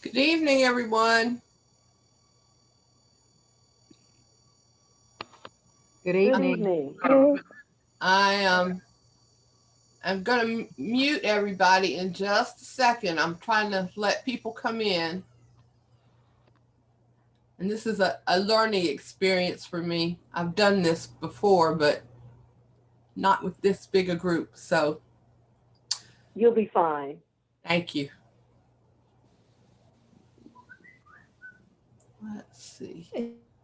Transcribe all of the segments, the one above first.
Good evening, everyone. Good Good evening. evening. I I'm gonna mute everybody in just a second. I'm trying to let people come in, and this is a learning experience for me. I've done this before, but not with this big a group. So You'll be fine. thank you. Let's see.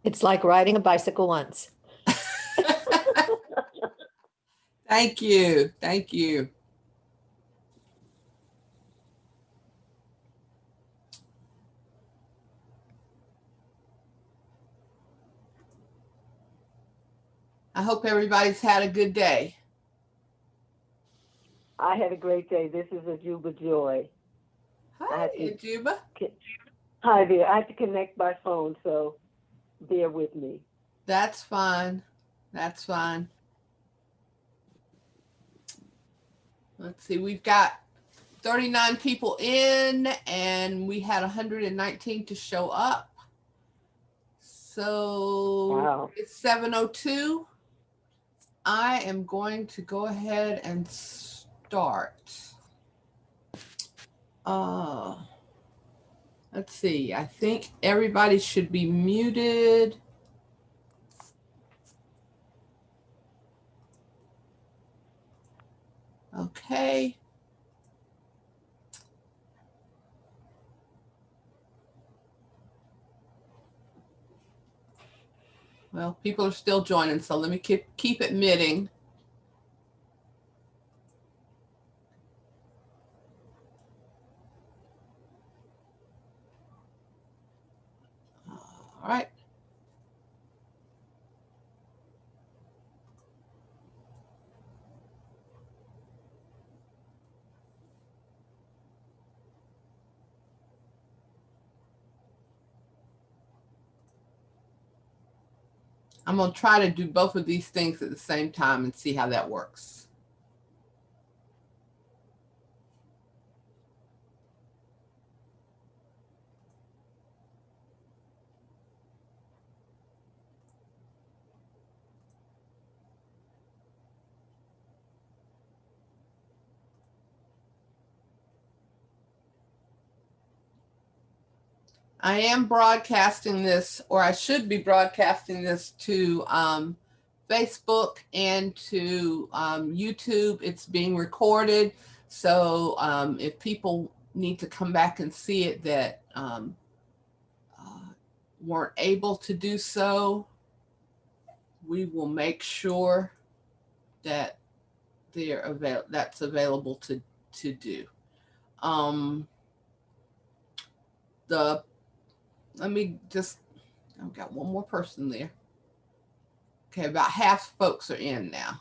It's like riding a bicycle once. Thank you. Thank you. I hope everybody's had a good day. I had a great day. This is a Juba Joy. I Hi, had to. Ajuba. Hi there. I had to connect by phone, so bear with me. That's fine. That's fine. Let's see. We've got 39 people in, and we had 119 to show up. So Wow. it's 7:02. I am going to go ahead and start. Uh, let's see. I think everybody should be muted. Okay. Well, people are still joining, so let me keep admitting. All right. I'm going to try to do both of these things at the same time and see how that works. I am broadcasting this, or I should be broadcasting this to Facebook and to YouTube. It's being recorded. So if people need to come back and see it that weren't able to do so, we will make sure that that's available to do. Um, the Let me just, I've got one more person there. Okay, about half folks are in now.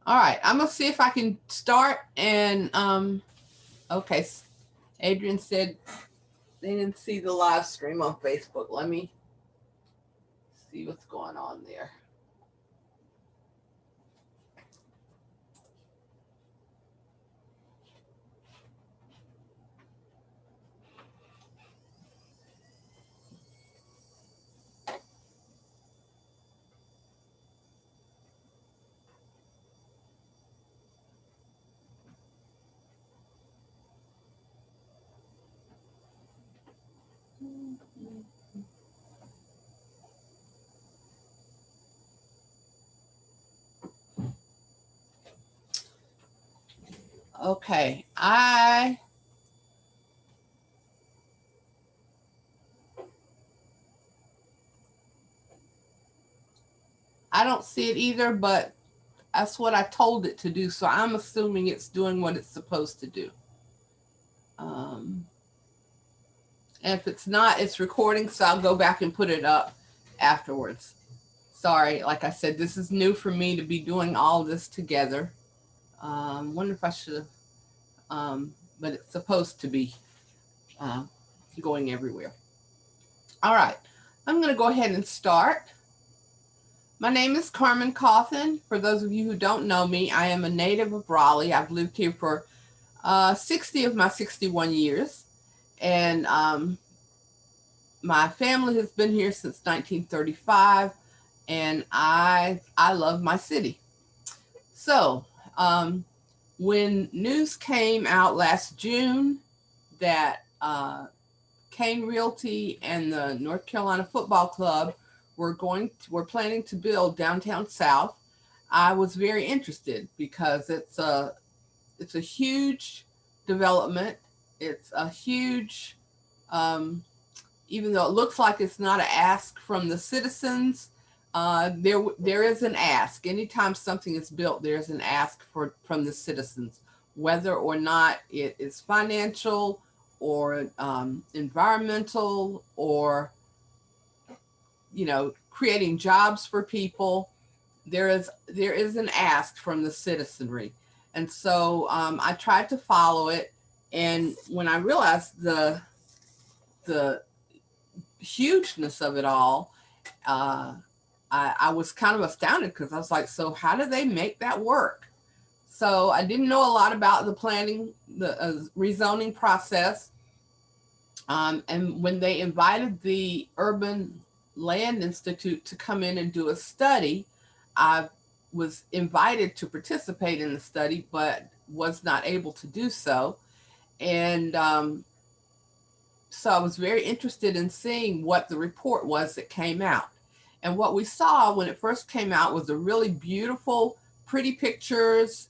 All right, I'm gonna see if I can start and okay, Adrian said they didn't see the live stream on Facebook. Let me see what's going on there. Okay, I don't see it either, but that's what I told it to do. So I'm assuming it's doing what it's supposed to do. Um, and if it's not, it's recording, so I'll go back and put it up afterwards. sorry, like I said, this is new for me to be doing all this together. Wonder if I should have, but it's supposed to be uh, going everywhere. All right, I'm going to go ahead and start. My name is Carmen Cawthon. For those of you who don't know me, I am a native of Raleigh. I've lived here for 60 of my 61 years. And my family has been here since 1935. And I love my city. So when news came out last June that Kane Realty and the North Carolina Football Club were planning to build downtown South, I was very interested because it's a huge development. It's a huge, even though it looks like it's not an ask from the citizens, there is an ask. Anytime something is built, there's an ask from the citizens, whether or not it is financial or environmental or, creating jobs for people. There is an ask from the citizenry. And so I tried to follow it. And when I realized the hugeness of it all, I was kind of astounded because I was like, so how do they make that work? So I didn't know a lot about the planning, the rezoning process. And when they invited the Urban Land Institute to come in and do a study, I was invited to participate in the study, but was not able to do so. And so I was very interested in seeing what the report was that came out. And what we saw when it first came out was a really beautiful, pretty pictures,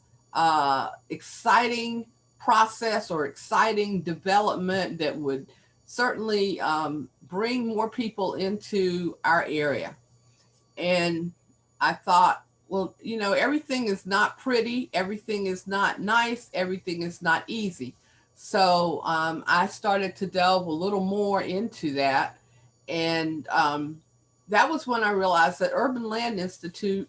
exciting process or exciting development that would certainly bring more people into our area. And I thought, well, everything is not pretty, everything is not nice, everything is not easy. So I started to delve a little more into that. And that was when I realized that Urban Land Institute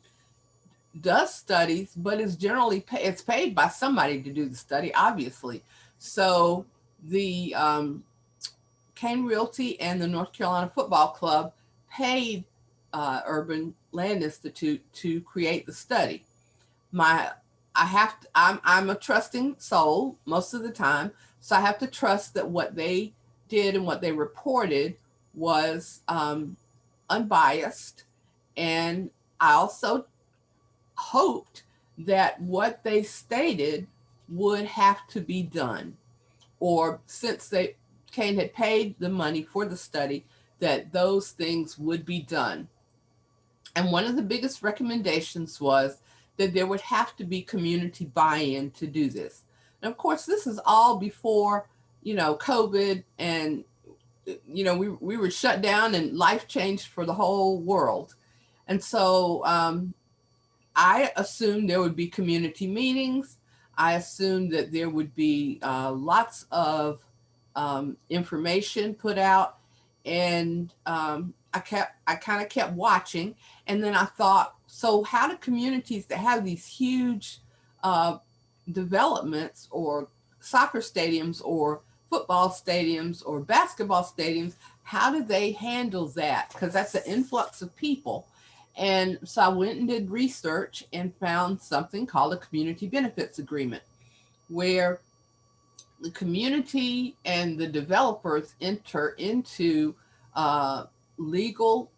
does studies, but is generally it's paid by somebody to do the study, obviously. So the Kane Realty and the North Carolina Football Club paid Urban Land Institute to create the study. I'm a trusting soul most of the time, so I have to trust that what they did and what they reported was unbiased. And I also hoped that what they stated would have to be done, or since Kane had paid the money for the study, that those things would be done. And one of the biggest recommendations was that there would have to be community buy-in to do this. And of course, this is all before, COVID, and, we were shut down and life changed for the whole world. And so I assumed there would be community meetings. I assumed that there would be lots of information put out. And I kind of kept watching. And then I thought, so how do communities that have these huge developments, or soccer stadiums or football stadiums or basketball stadiums, how do they handle that? Because that's an influx of people. And so I went and did research and found something called a community benefits agreement, where the community and the developers enter into legally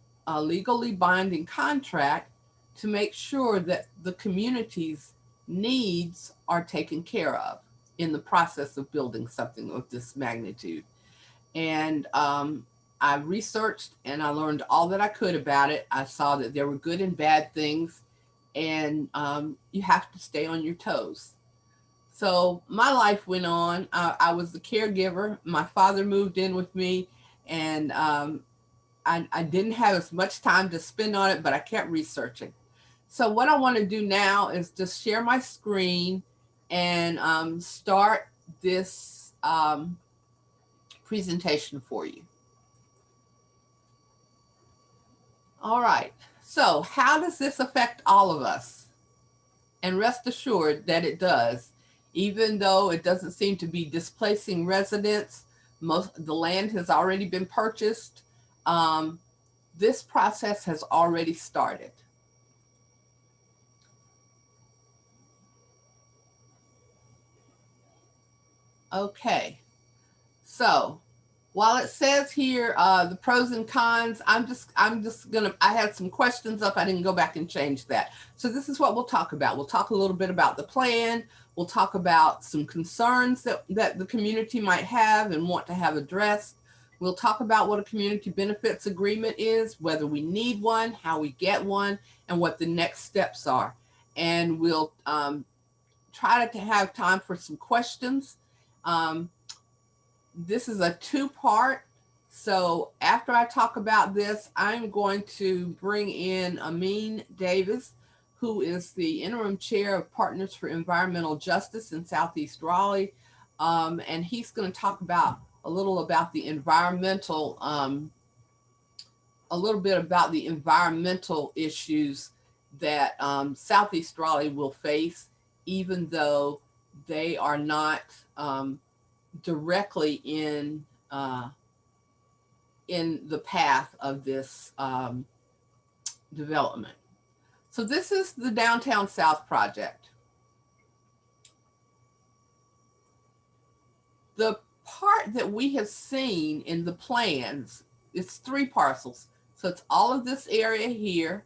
binding contract to make sure that the community's needs are taken care of in the process of building something of this magnitude. And I researched and I learned all that I could about it. I saw that there were good and bad things, and you have to stay on your toes. So my life went on. I was the caregiver. My father moved in with me, and I didn't have as much time to spend on it, but I kept researching. So what I want to do now is just share my screen and start this presentation for you. All right, So how does this affect all of us? And rest assured that it does. Even though it doesn't seem to be displacing residents, the land has already been purchased. This process has already started. Okay, so while it says here the pros and cons, I'm just gonna, I had some questions up. I didn't go back and change that. So this is what we'll talk about. We'll talk a little bit about the plan. We'll talk about some concerns that the community might have and want to have addressed. We'll talk about what a community benefits agreement is, whether we need one, how we get one, and what the next steps are. And we'll try to have time for some questions. This is a two-part. So after I talk about this, I'm going to bring in Amin Davis, who is the interim chair of Partners for Environmental Justice in Southeast Raleigh. And he's going to talk about a little about the environmental, a little bit about the environmental issues that Southeast Raleigh will face, even though they are not directly in the path of this development. So this is the Downtown South project. The part that we have seen in the plans, it's 3 parcels. So it's all of this area here,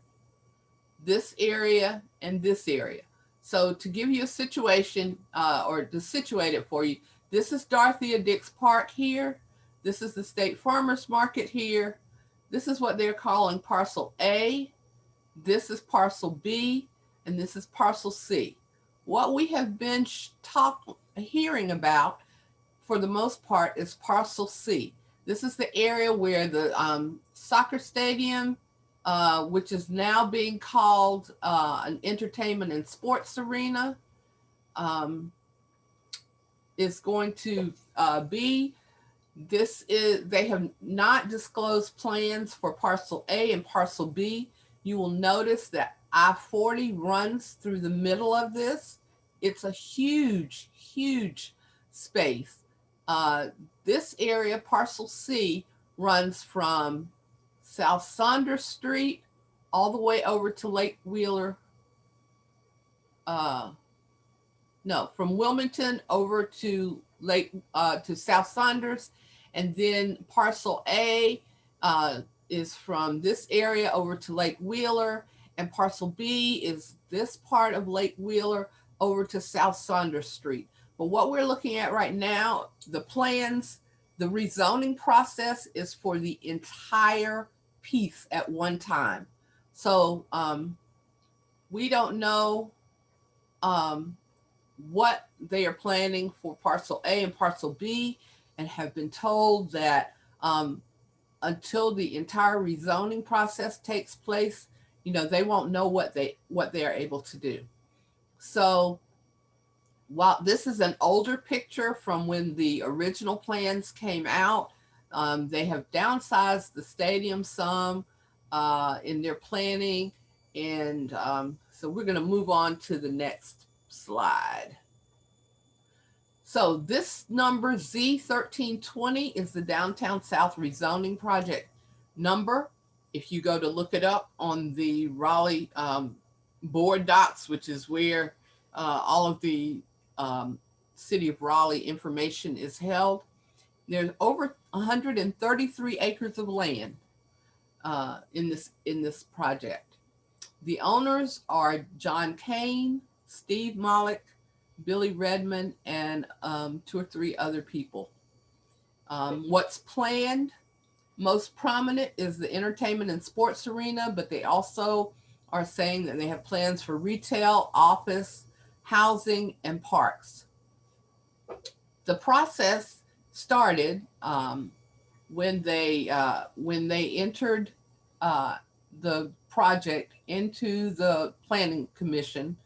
this area, and this area. So to give you a situation, or to situate it for you, this is Dorothea Dix Park here. This is the State Farmers Market here. This is what they're calling parcel A. This is parcel B, and this is parcel C. What we have been hearing about for the most part is parcel C. This is the area where the soccer stadium, which is now being called an entertainment and sports arena, is going to be. They have not disclosed plans for parcel A and parcel B. You will notice that I-40 runs through the middle of this. It's a huge, huge space. This area, parcel C, runs from South Saunders Street all the way over to Lake Wheeler. From Wilmington over to to South Saunders, and then parcel A is from this area over to Lake Wheeler, and parcel B is this part of Lake Wheeler over to South Saunders Street. But what we're looking at right now, the plans, the rezoning process is for the entire piece at one time. So we don't know what they are planning for parcel A and parcel B, and have been told that until the entire rezoning process takes place, they won't know what they are able to do. So while this is an older picture from when the original plans came out, they have downsized the stadium some in their planning. And so we're going to move on to the next slide. So this number Z1320 is the Downtown South rezoning project number. If you go to look it up on the Raleigh board docs, which is where all of the city of Raleigh information is held, there's over 133 acres of land in this project. The owners are John Kane, Steve Mollick, Billy Redmond, and 2 or 3 other people. What's planned, most prominent, is the entertainment and sports arena, but they also are saying that they have plans for retail, office, housing, and parks. The process started when they entered the project into the planning commission,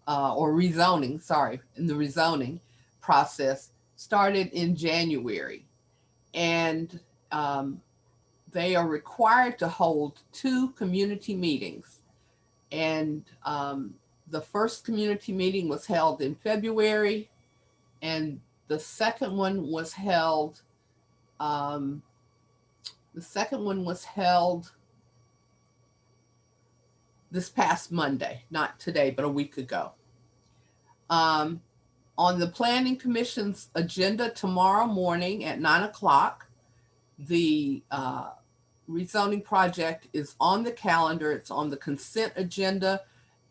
or rezoning, sorry, in the rezoning process started in January. And they are required to hold 2 community meetings. And the first community meeting was held in February, and the second one was held. Um, the second one was held this past Monday, not today, but a week ago. On the Planning Commission's agenda tomorrow morning at 9 o'clock, the rezoning project is on the calendar. It's on the consent agenda,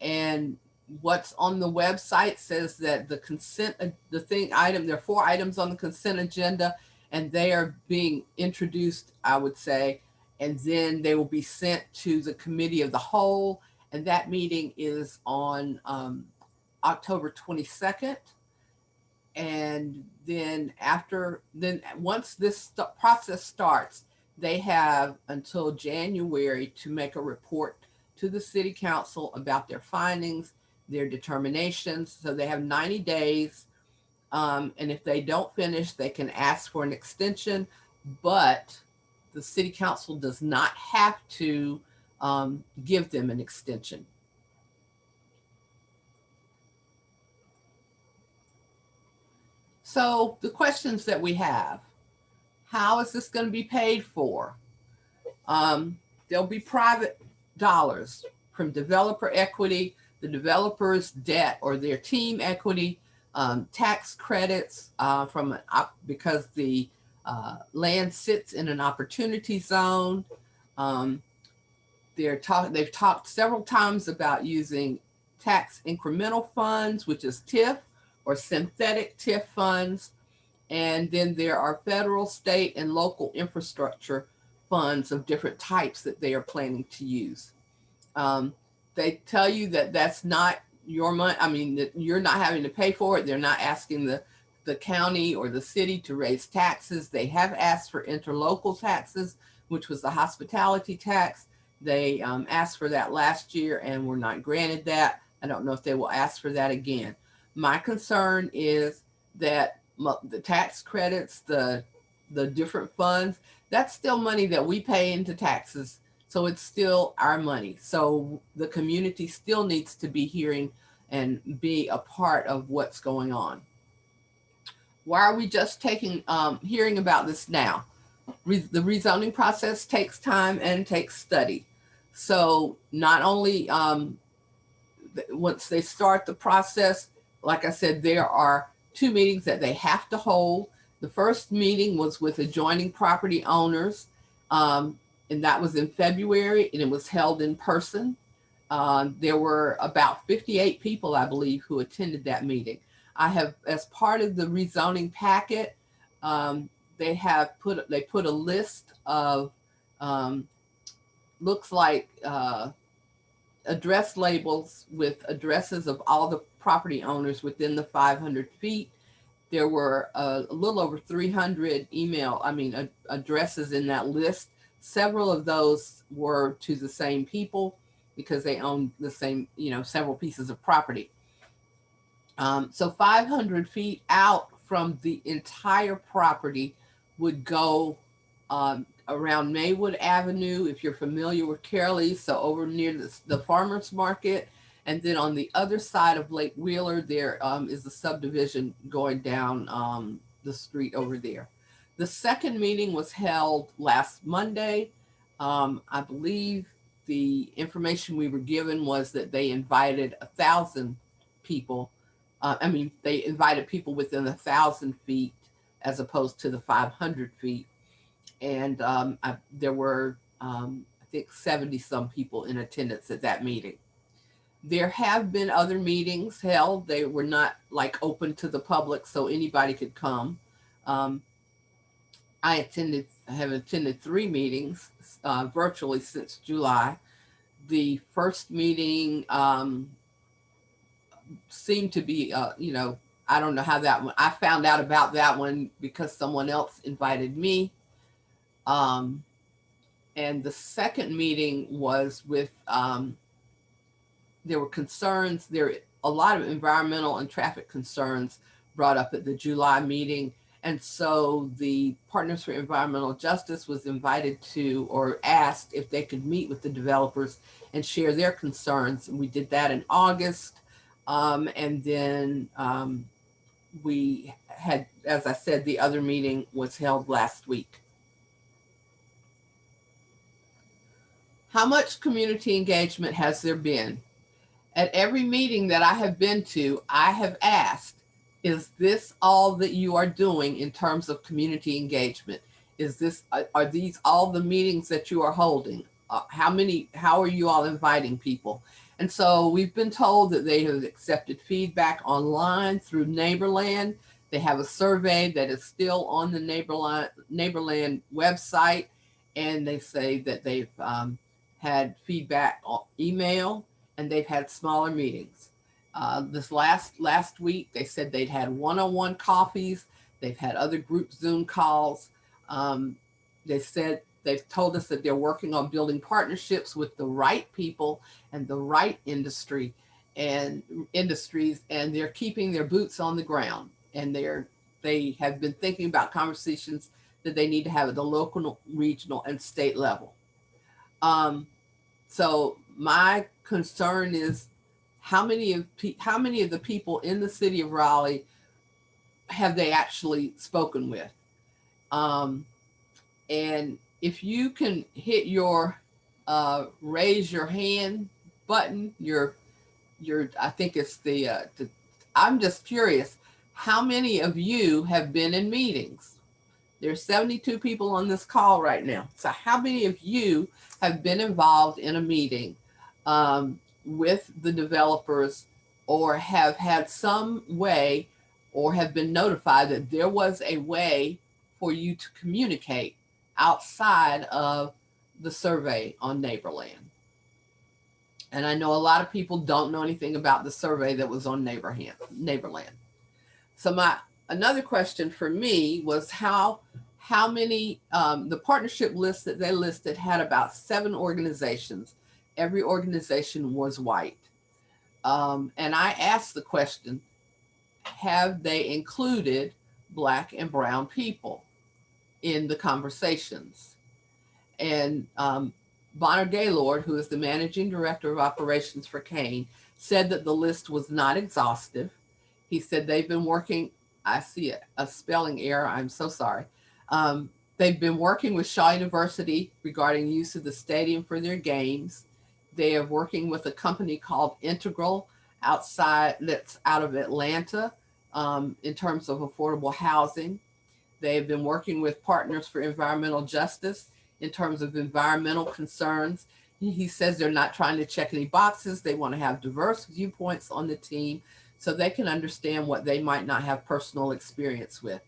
and what's on the website says that the consent, there are 4 items on the consent agenda, and they are being introduced, I would say, and then they will be sent to the committee of the whole, and that meeting is on October 22nd. And then once this process starts, they have until January to make a report to the city council about their findings, their determinations. So they have 90 days. And if they don't finish, they can ask for an extension, but the city council does not have to give them an extension. So the questions that we have: how is this going to be paid for? There'll be private dollars from developer equity, the developer's debt or their team equity, tax credits because the land sits in an opportunity zone. They've talked several times about using tax incremental funds, which is TIF, or synthetic TIF funds. And then there are federal, state, and local infrastructure funds of different types that they are planning to use. They tell you that that's not your money. I mean, that you're not having to pay for it. They're not asking the county or the city to raise taxes. They have asked for interlocal taxes, which was the hospitality tax. They asked for that last year and were not granted that. I don't know if they will ask for that again. My concern is that the tax credits, the different funds, that's still money that we pay into taxes. So it's still our money. So the community still needs to be hearing and be a part of what's going on. Why are we just hearing about this now? The rezoning process takes time and takes study. So not only once they start the process, like I said, there are 2 meetings that they have to hold. The first meeting was with adjoining property owners, and that was in February, and it was held in person. There were about 58 people, I believe, who attended that meeting. I have, as part of the rezoning packet, they put a list of looks like address labels with addresses of all the property owners within the 500 feet. There were a little over 300 addresses in that list. Several of those were to the same people because they own the same, several pieces of property. So 500 feet out from the entire property would go around Maywood Avenue, if you're familiar with Carolee, so over near the farmer's market. And then on the other side of Lake Wheeler, there is a subdivision going down the street over there. The second meeting was held last Monday. I believe the information we were given was that they invited 1,000 people. They invited people within 1,000 feet as opposed to the 500 feet. And there were, I think, 70 some people in attendance at that meeting. There have been other meetings held. They were not like open to the public, so anybody could come. I have attended 3 meetings virtually since July. The first meeting seemed to be, I don't know how that one, I found out about that one because someone else invited me. And the second meeting was with, there were a lot of environmental and traffic concerns brought up at the July meeting. And so the Partners for Environmental Justice was invited to, or asked if they could meet with the developers and share their concerns. And we did that in August. And then we had, as I said, the other meeting was held last week. How much community engagement has there been? At every meeting that I have been to, I have asked, is this all that you are doing in terms of community engagement? Are these all the meetings that you are holding? How are you all inviting people? And so we've been told that they have accepted feedback online through Neighborland. They have a survey that is still on the Neighborland website. And they say that they've had feedback on email, and they've had smaller meetings. This last week, they said they'd had one-on-one coffees. They've had other group Zoom calls. They've told us that they're working on building partnerships with the right people and the right industries, and they're keeping their boots on the ground. And they have been thinking about conversations that they need to have at the local, regional, and state level. So my concern is how many of the people in the city of Raleigh have they actually spoken with? And if you can hit your raise your hand button, I think it's I'm just curious, how many of you have been in meetings? There's 72 people on this call right now. So how many of you have been involved in a meeting with the developers, or have had some way, or have been notified that there was a way for you to communicate outside of the survey on Neighborland? And I know a lot of people don't know anything about the survey that was on Neighborland. So another question for me was how many, the partnership list that they listed had about 7 organizations. Every organization was white. And I asked the question, have they included Black and brown people in the conversations? And Bonner Gaylord, who is the managing director of operations for Kane, said that the list was not exhaustive. He said they've been working, I see a spelling error, I'm so sorry. They've been working with Shaw University regarding use of the stadium for their games. They are working with a company called Integral that's out of Atlanta in terms of affordable housing. They have been working with Partners for Environmental Justice in terms of environmental concerns. He says they're not trying to check any boxes. They want to have diverse viewpoints on the team so they can understand what they might not have personal experience with.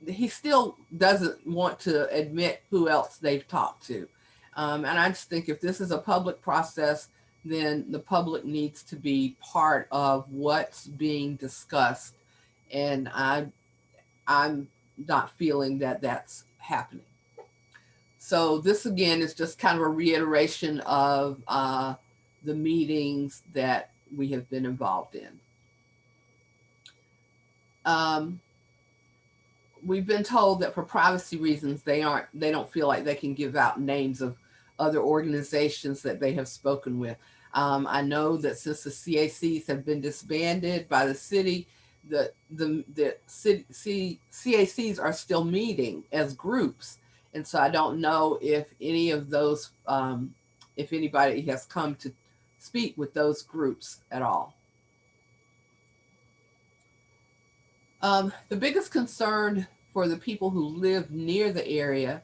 He still doesn't want to admit who else they've talked to. And I just think if this is a public process, then the public needs to be part of what's being discussed. And I'm not feeling that that's happening. So this again is just kind of a reiteration of the meetings that we have been involved in. We've been told that for privacy reasons, they don't feel like they can give out names of other organizations that they have spoken with. I know that since the CACs have been disbanded by the city, the CACs are still meeting as groups. And so I don't know if any of those, if anybody has come to speak with those groups at all. The biggest concern for the people who live near the area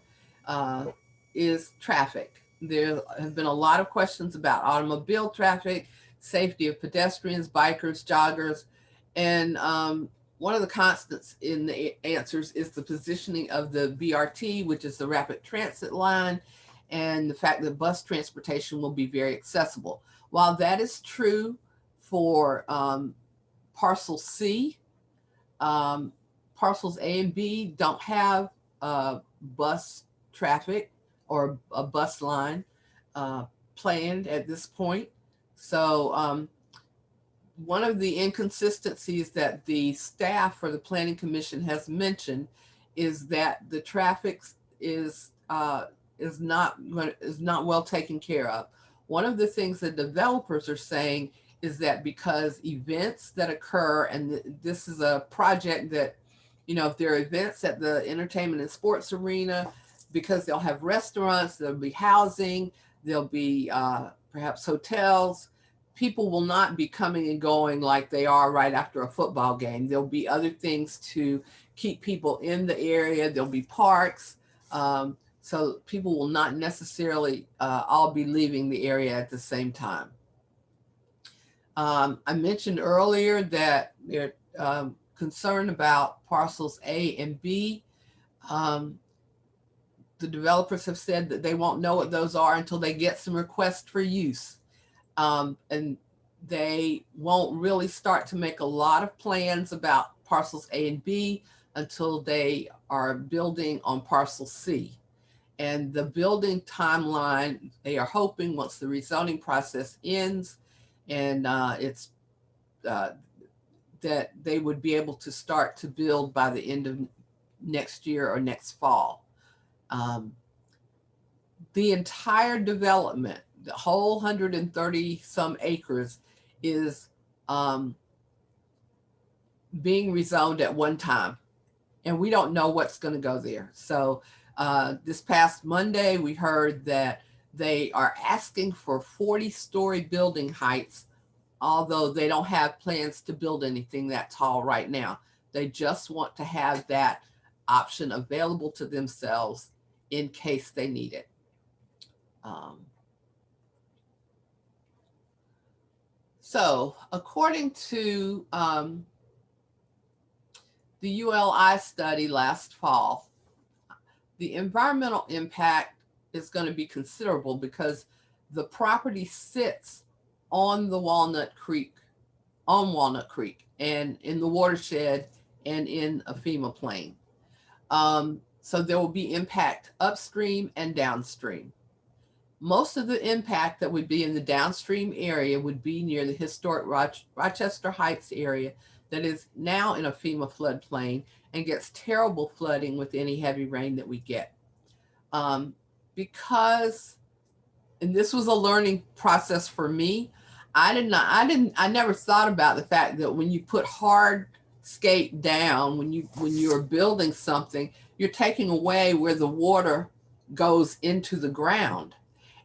is traffic. There have been a lot of questions about automobile traffic, safety of pedestrians, bikers, joggers, and one of the constants in the answers is the positioning of the BRT, which is the rapid transit line, and the fact that bus transportation will be very accessible. While that is true for Parcel C, parcels A and B don't have bus traffic or a bus line planned at this point. So one of the inconsistencies that the staff for the Planning Commission has mentioned is that the traffic is not well taken care of. One of the things that developers are saying is that because events that occur, and this is a project that, if there are events at the entertainment and sports arena, because they'll have restaurants, there'll be housing, there'll be perhaps hotels, people will not be coming and going like they are right after a football game. There'll be other things to keep people in the area. There'll be parks. So people will not necessarily all be leaving the area at the same time. I mentioned earlier that they're concerned about parcels A and B. The developers have said that they won't know what those are until they get some requests for use. And they won't really start to make a lot of plans about parcels A and B until they are building on parcel C. And the building timeline, they are hoping once the rezoning process ends and it's that they would be able to start to build by the end of next year or next fall. The entire development, the whole 130 some acres, is being rezoned at one time, and we don't know what's going to go there. So this past Monday, we heard that they are asking for 40-story building heights, although they don't have plans to build anything that tall right now. They just want to have that option available to themselves in case they need it. So according to the ULI study last fall, the environmental impact is going to be considerable because the property sits on Walnut Creek, and in the watershed and in a FEMA plain. So there will be impact upstream and downstream. Most of the impact that would be in the downstream area would be near the historic Rochester Heights area that is now in a FEMA floodplain and gets terrible flooding with any heavy rain that we get. Because, and this was a learning process for me, I never thought about the fact that when you put hardscape down, when you are building something, you're taking away where the water goes into the ground.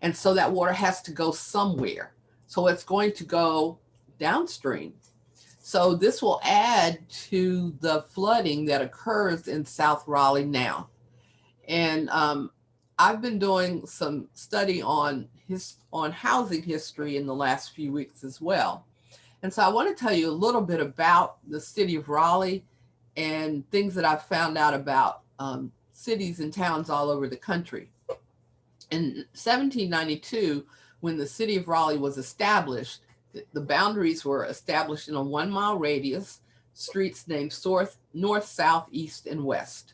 And so that water has to go somewhere. So it's going to go downstream. So this will add to the flooding that occurs in South Raleigh now. And I've been doing some study on housing history in the last few weeks as well. And so I want to tell you a little bit about the city of Raleigh and things that I've found out about cities and towns all over the country. In 1792, when the city of Raleigh was established, the boundaries were established in a 1-mile radius, streets named north, south, east, and west.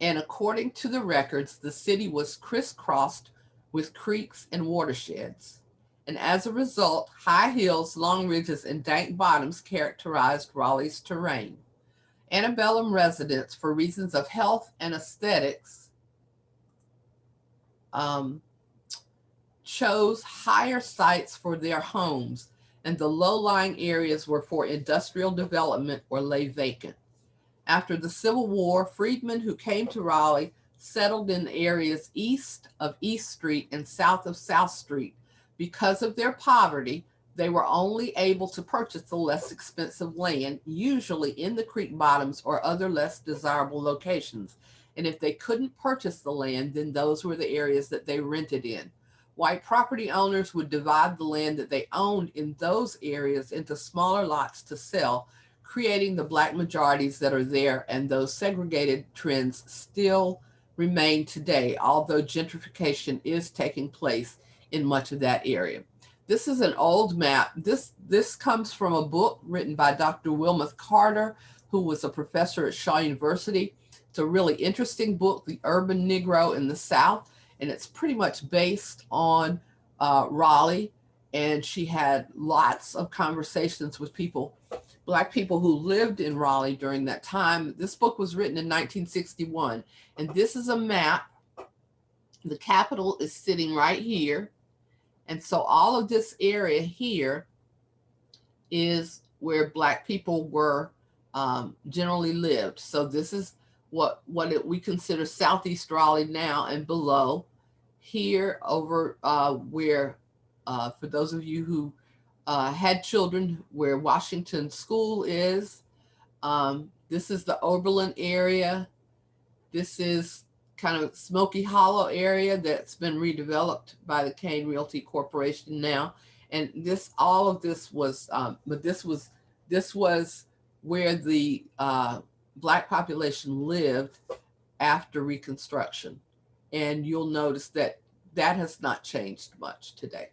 And according to the records, the city was crisscrossed with creeks and watersheds. And as a result, high hills, long ridges, and dank bottoms characterized Raleigh's terrain. Antebellum residents, for reasons of health and aesthetics, chose higher sites for their homes, and the low-lying areas were for industrial development or lay vacant. After the Civil War, freedmen who came to Raleigh settled in the areas east of East Street and south of South Street. Because of their poverty, they were only able to purchase the less expensive land, usually in the creek bottoms or other less desirable locations. And if they couldn't purchase the land, then those were the areas that they rented in. White property owners would divide the land that they owned in those areas into smaller lots to sell, creating the black majorities that are there, and those segregated trends still remain today, although gentrification is taking place in much of that area. This is an old map. This comes from a book written by Dr. Wilmoth Carter, who was a professor at Shaw University. It's a really interesting book, The Urban Negro in the South, and it's pretty much based on Raleigh. and she had lots of conversations with people, Black people who lived in Raleigh during that time. This book was written in 1961, and this is a map. The Capitol is sitting right here. And so all of this area here is where Black people were generally lived. So this is what we consider Southeast Raleigh now, and below here over where, for those of you who had children, where Washington School is. This is the Oberlin area. This is kind of Smoky Hollow area that's been redeveloped by the Kane Realty Corporation now. And this, all of this was, but this was where the Black population lived after Reconstruction. And you'll notice that that has not changed much today.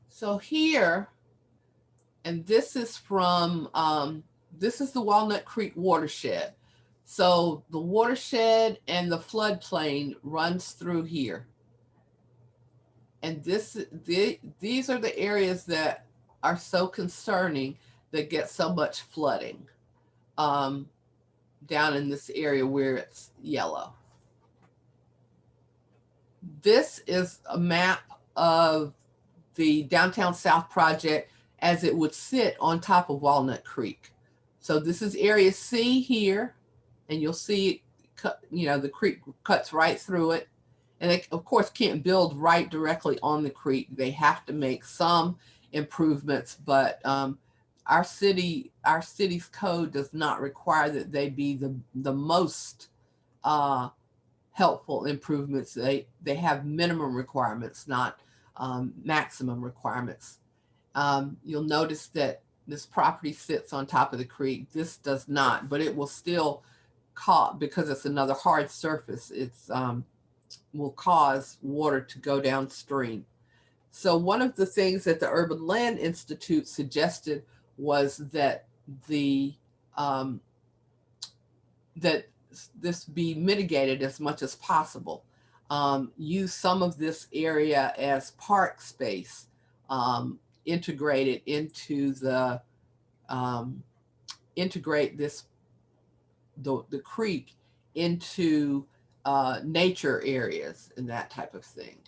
So here, and this is from, this is the Walnut Creek watershed. So the watershed and the floodplain runs through here. And these are the areas that are so concerning, that get so much flooding down in this area where it's yellow. This is a map of the Downtown South project as it would sit on top of Walnut Creek. So this is area C here, and you'll see it, the creek cuts right through it. And they, of course, can't build right directly on the creek. They have to make some improvements, but our city's code does not require that they be the most helpful improvements. They have minimum requirements, not maximum requirements. You'll notice that this property sits on top of the creek. This does not, but it will still because it's another hard surface, it's will cause water to go downstream. So one of the things that the Urban Land Institute suggested was that that this be mitigated as much as possible. Use some of this area as park space, integrated into the integrate the creek into nature areas and that type of thing.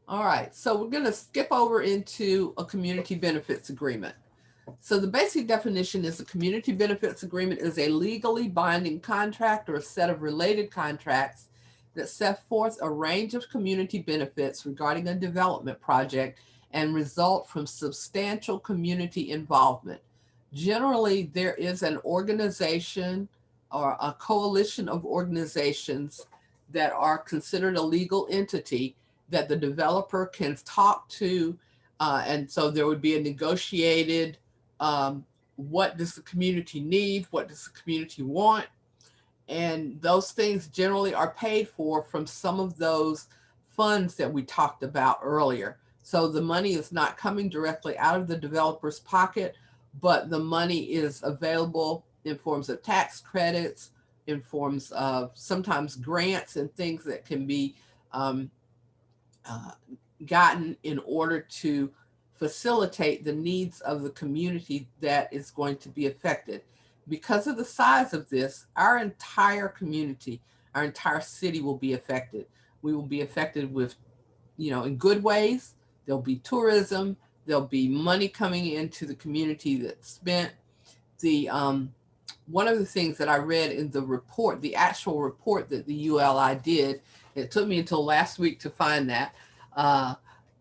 All right, so we're going to skip over into a community benefits agreement. So the basic definition is a community benefits agreement is a legally binding contract or a set of related contracts that set forth a range of community benefits regarding a development project and result from substantial community involvement. Generally, there is an organization or a coalition of organizations that are considered a legal entity that the developer can talk to. And so there would be a negotiated, what does the community need? What does the community want? And those things generally are paid for from some of those funds that we talked about earlier. So the money is not coming directly out of the developer's pocket, but the money is available in forms of tax credits, in forms of sometimes grants and things that can be gotten in order to facilitate the needs of the community that is going to be affected. Because of the size of this, our entire community, our entire city will be affected. We will be affected with, in good ways. There'll be tourism. There'll be money coming into the community that's spent. One of the things that I read in the report, the actual report that the ULI did, it took me until last week to find that.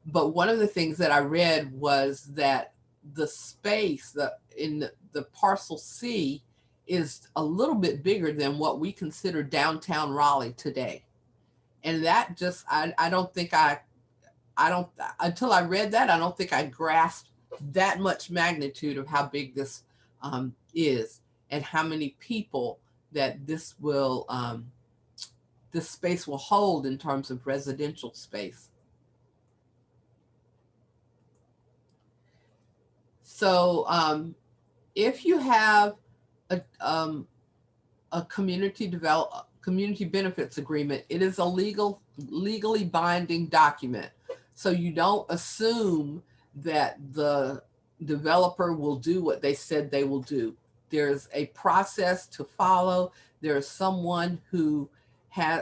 But one of the things that I read was that the space in the parcel C is a little bit bigger than what we consider downtown Raleigh today. And that just, I don't think until I read that, I don't think I grasped that much magnitude of how big this is and how many people that this space will hold in terms of residential space. So if you have a community community benefits agreement, it is a legally binding document. So you don't assume that the developer will do what they said they will do. There's a process to follow. There's someone who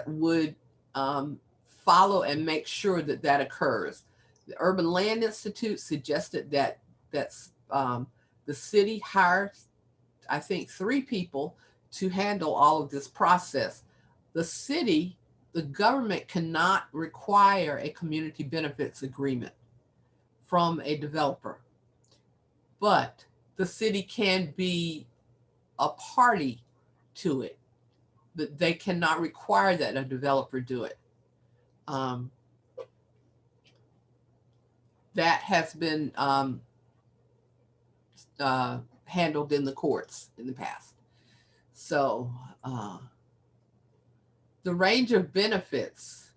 would follow and make sure that that occurs. The Urban Land Institute suggested that the city hires, I think, 3 people to handle all of this process. The city, the government cannot require a community benefits agreement from a developer, but the city can be a party to it, but they cannot require that a developer do it. That has been handled in the courts in the past. So the range of benefits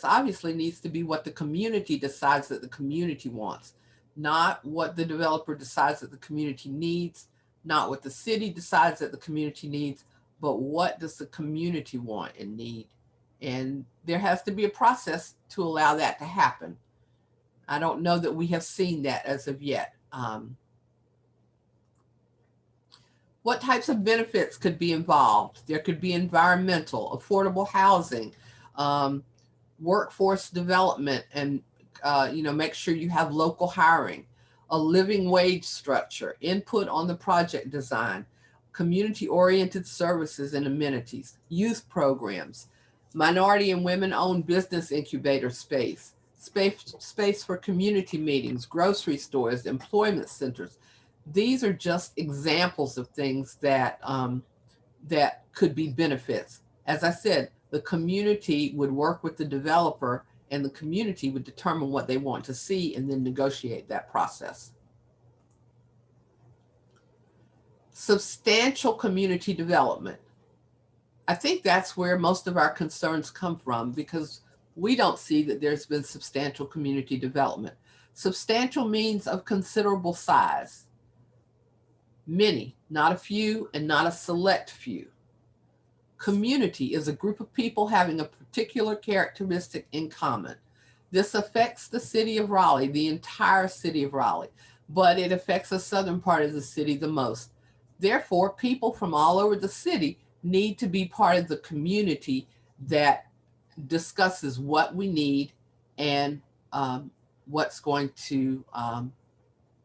obviously needs to be what the community decides that the community wants, not what the developer decides that the community needs, not what the city decides that the community needs, but what does the community want and need. And there has to be a process to allow that to happen. I don't know that we have seen that as of yet. What types of benefits could be involved? There could be environmental, affordable housing, workforce development, and make sure you have local hiring, a living wage structure, input on the project design, community-oriented services and amenities, youth programs, minority and women-owned business incubator space for community meetings, grocery stores, employment centers. These are just examples of things that that could be benefits. As I said, the community would work with the developer, and the community would determine what they want to see and then negotiate that process. Substantial community development. I think that's where most of our concerns come from, because we don't see that there's been substantial community development. Substantial means of considerable size. Many, not a few, and not a select few. Community is a group of people having a particular characteristic in common. This affects the city of Raleigh, the entire city of Raleigh, but it affects the southern part of the city the most. Therefore, people from all over the city need to be part of the community that discusses what we need and what's going to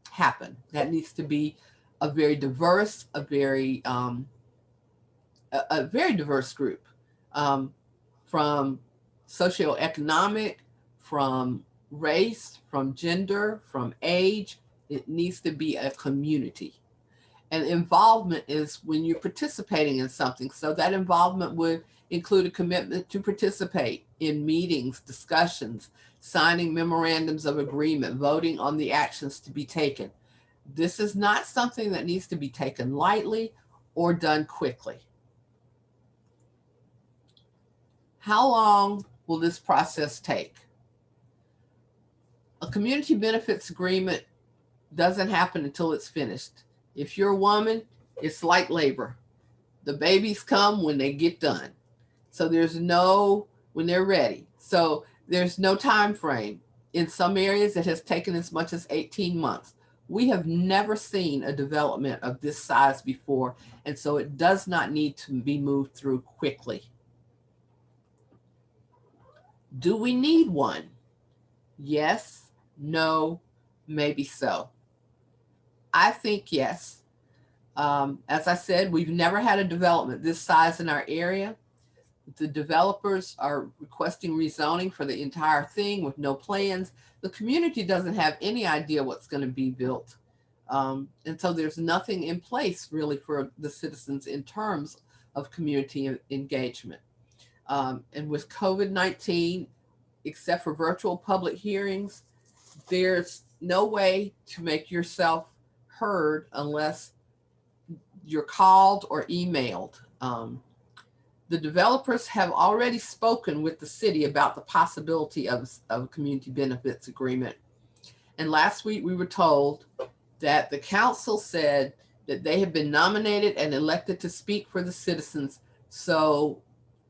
happen. That needs to be a very diverse, a very diverse group, from socioeconomic, from race, from gender, from age. It needs to be a community. And involvement is when you're participating in something. So that involvement would include a commitment to participate in meetings, discussions, signing memorandums of agreement, voting on the actions to be taken. This is not something that needs to be taken lightly or done quickly. How long will this process take? A community benefits agreement doesn't happen until it's finished. If you're a woman, it's like labor. The babies come when they get done. So when they're ready. So there's no time frame. In some areas, it has taken as much as 18 months. We have never seen a development of this size before, and so it does not need to be moved through quickly. Do we need one? Yes, no, maybe so. I think yes. As I said, we've never had a development this size in our area. The developers are requesting rezoning for the entire thing with no plans. The community doesn't have any idea what's going to be built. And so there's nothing in place really for the citizens in terms of community engagement. And with COVID-19, except for virtual public hearings, there's no way to make yourself heard unless you're called or emailed. The developers have already spoken with the city about the possibility of a community benefits agreement. And last week we were told that the council said that they have been nominated and elected to speak for the citizens. So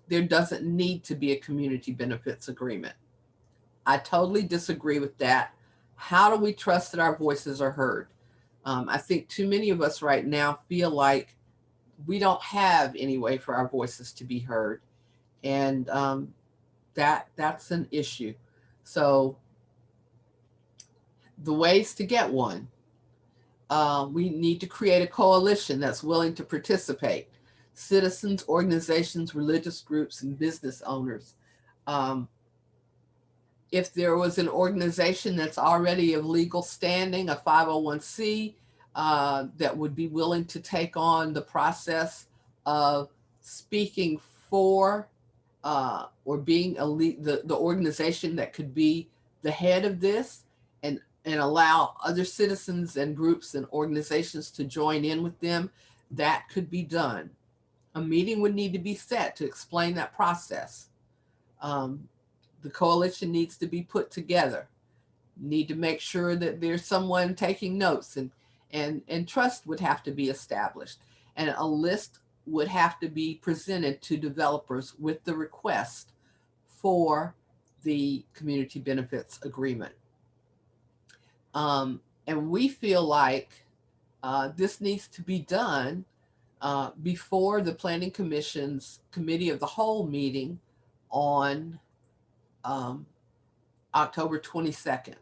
there doesn't need to be a community benefits agreement. I totally disagree with that. How do we trust that our voices are heard? I think too many of us right now feel like we don't have any way for our voices to be heard. And that's an issue. So the ways to get one, we need to create a coalition that's willing to participate. Citizens, organizations, religious groups, and business owners. If there was an organization that's already of legal standing, a 501c, that would be willing to take on the process of speaking for or being the organization that could be the head of this, and allow other citizens and groups and organizations to join in with them, that could be done. A meeting would need to be set to explain that process. The coalition needs to be put together. Need to make sure that there's someone taking notes, and trust would have to be established, and a list would have to be presented to developers with the request for the community benefits agreement. And we feel like this needs to be done before the Planning Commission's Committee of the Whole meeting on October 22nd.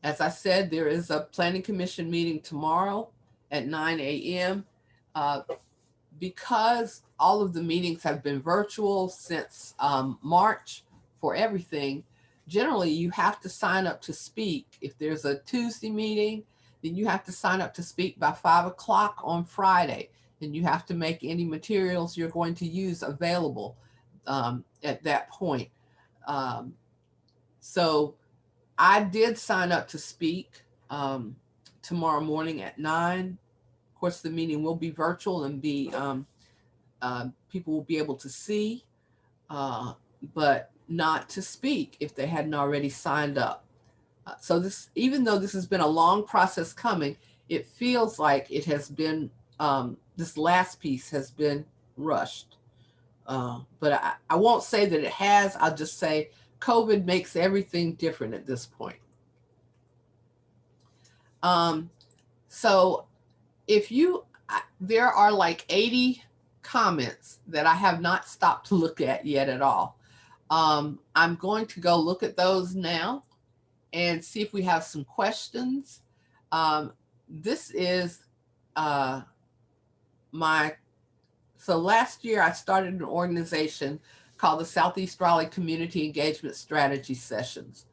As I said, there is a Planning Commission meeting tomorrow at 9 a.m. Because all of the meetings have been virtual since March for everything. Generally, you have to sign up to speak. If there's a Tuesday meeting, then you have to sign up to speak by 5 o'clock on Friday. And you have to make any materials you're going to use available at that point. So I did sign up to speak tomorrow morning at 9. Of course, the meeting will be virtual and people will be able to see, but not to speak if they hadn't already signed up. So this, even though this has been a long process coming, it feels like it has been, this last piece has been rushed. But I won't say that it has. I'll just say COVID makes everything different at this point. So if there are like 80 comments that I have not stopped to look at yet at all. I'm going to go look at those now and see if we have some questions. This is so last year I started an organization called the Southeast Raleigh Community Engagement Strategy Sessions.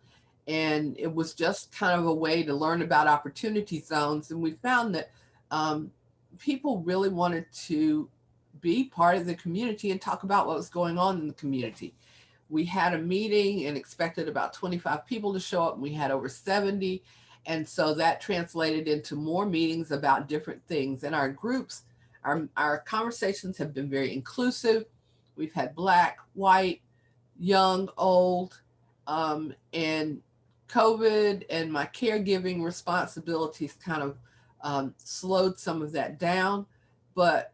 And it was just kind of a way to learn about opportunity zones. And we found that people really wanted to be part of the community and talk about what was going on in the community. We had a meeting and expected about 25 people to show up, and we had over 70. And so that translated into more meetings about different things. And our groups, our conversations have been very inclusive. We've had Black, white, young, old, and COVID and my caregiving responsibilities kind of slowed some of that down. But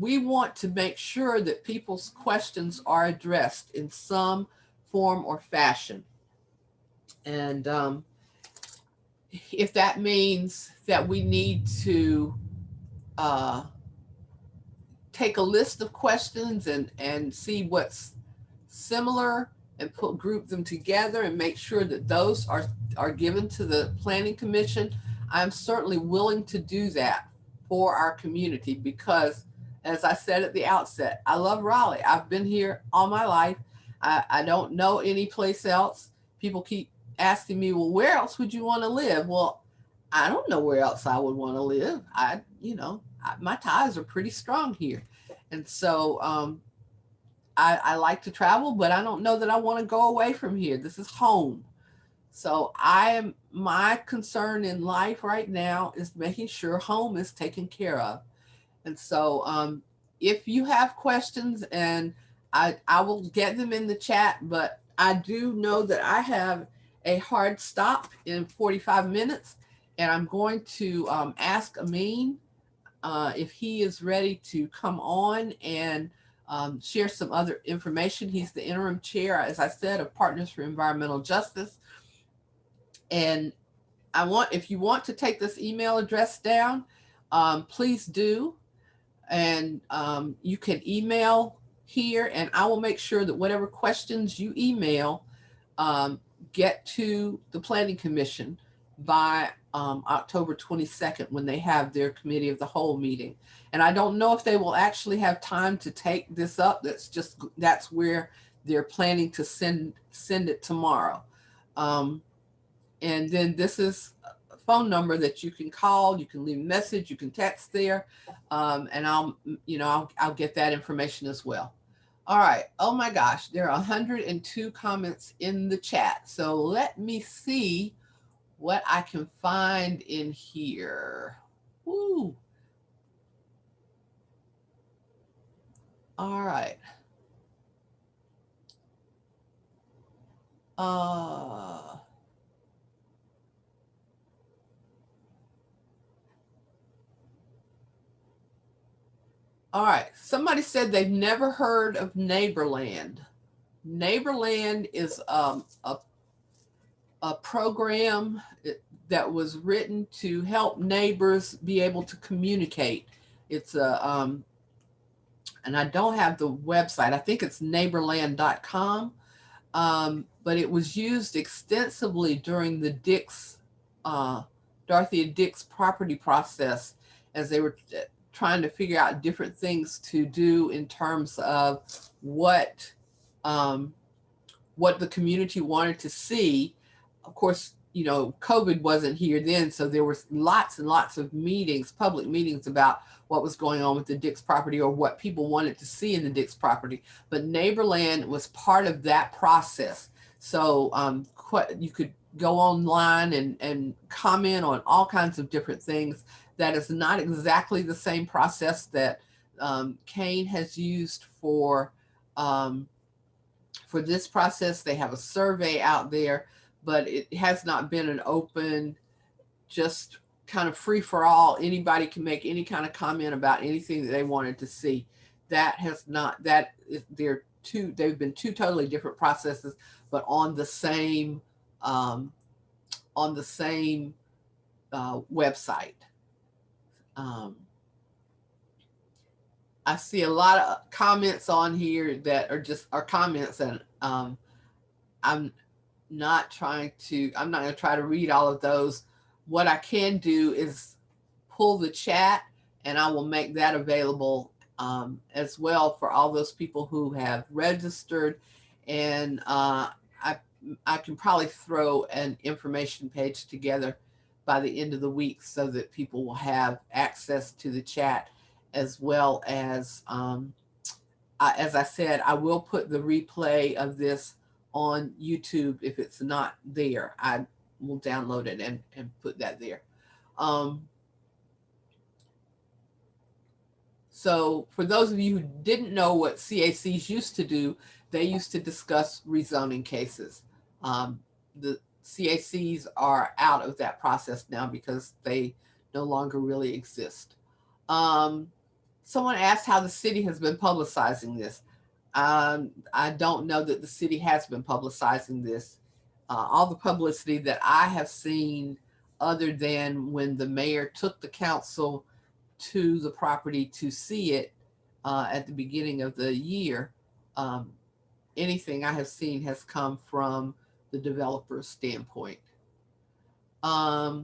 we want to make sure that people's questions are addressed in some form or fashion. And if that means that we need to take a list of questions and see what's similar and group them together and make sure that those are given to the Planning Commission, I'm certainly willing to do that for our community because, as I said at the outset, I love Raleigh. I've been here all my life. I don't know any place else. People keep asking me, well, where else would you want to live? Well, I don't know where else I would want to live. My ties are pretty strong here. And so I like to travel, but I don't know that I want to go away from here. This is home. So my concern in life right now is making sure home is taken care of. And so if you have questions, and I will get them in the chat, but I do know that I have a hard stop in 45 minutes. And I'm going to ask Amin if he is ready to come on and share some other information. He's the interim chair, as I said, of Partners for Environmental Justice. And if you want to take this email address down, please do. And you can email here, and I will make sure that whatever questions you email get to the Planning Commission by October 22nd, when they have their Committee of the Whole meeting. And I don't know if they will actually have time to take this up. That's where they're planning to send it tomorrow. And then this is a phone number that you can call, you can leave a message, you can text there, and I'll get that information as well. All right. Oh my gosh, there are 102 comments in the chat. So let me see what I can find in here. Woo. All right. All right. Somebody said they've never heard of Neighborland. Neighborland is a program that was written to help neighbors be able to communicate. It's and I don't have the website. I think it's neighborland.com. But it was used extensively during the Dorothea Dix property process, as they were trying to figure out different things to do in terms of what the community wanted to see. Of course, COVID wasn't here then, so there was lots and lots of meetings, public meetings, about what was going on with the Dix property or what people wanted to see in the Dix property. But Neighborland was part of that process. So you could go online and comment on all kinds of different things. That is not exactly the same process that Kane has used for this process. They have a survey out there, but it has not been an open, just kind of free for all. Anybody can make any kind of comment about anything that they wanted to see. They've been two totally different processes, but on the same website. I see a lot of comments on here that are comments, and I'm not going to try to read all of those. What I can do is pull the chat, and I will make that available as well for all those people who have registered. And I can probably throw an information page together by the end of the week so that people will have access to the chat, as well as I said, I will put the replay of this on YouTube. If it's not there, I will download it and put that there. So for those of you who didn't know what CACs used to do, they used to discuss rezoning cases. The CACs are out of that process now because they no longer really exist. Someone asked how the city has been publicizing this. I don't know that the city has been publicizing this. All the publicity that I have seen, other than when the mayor took the council to the property to see it at the beginning of the year, anything I have seen has come from the developer's standpoint. I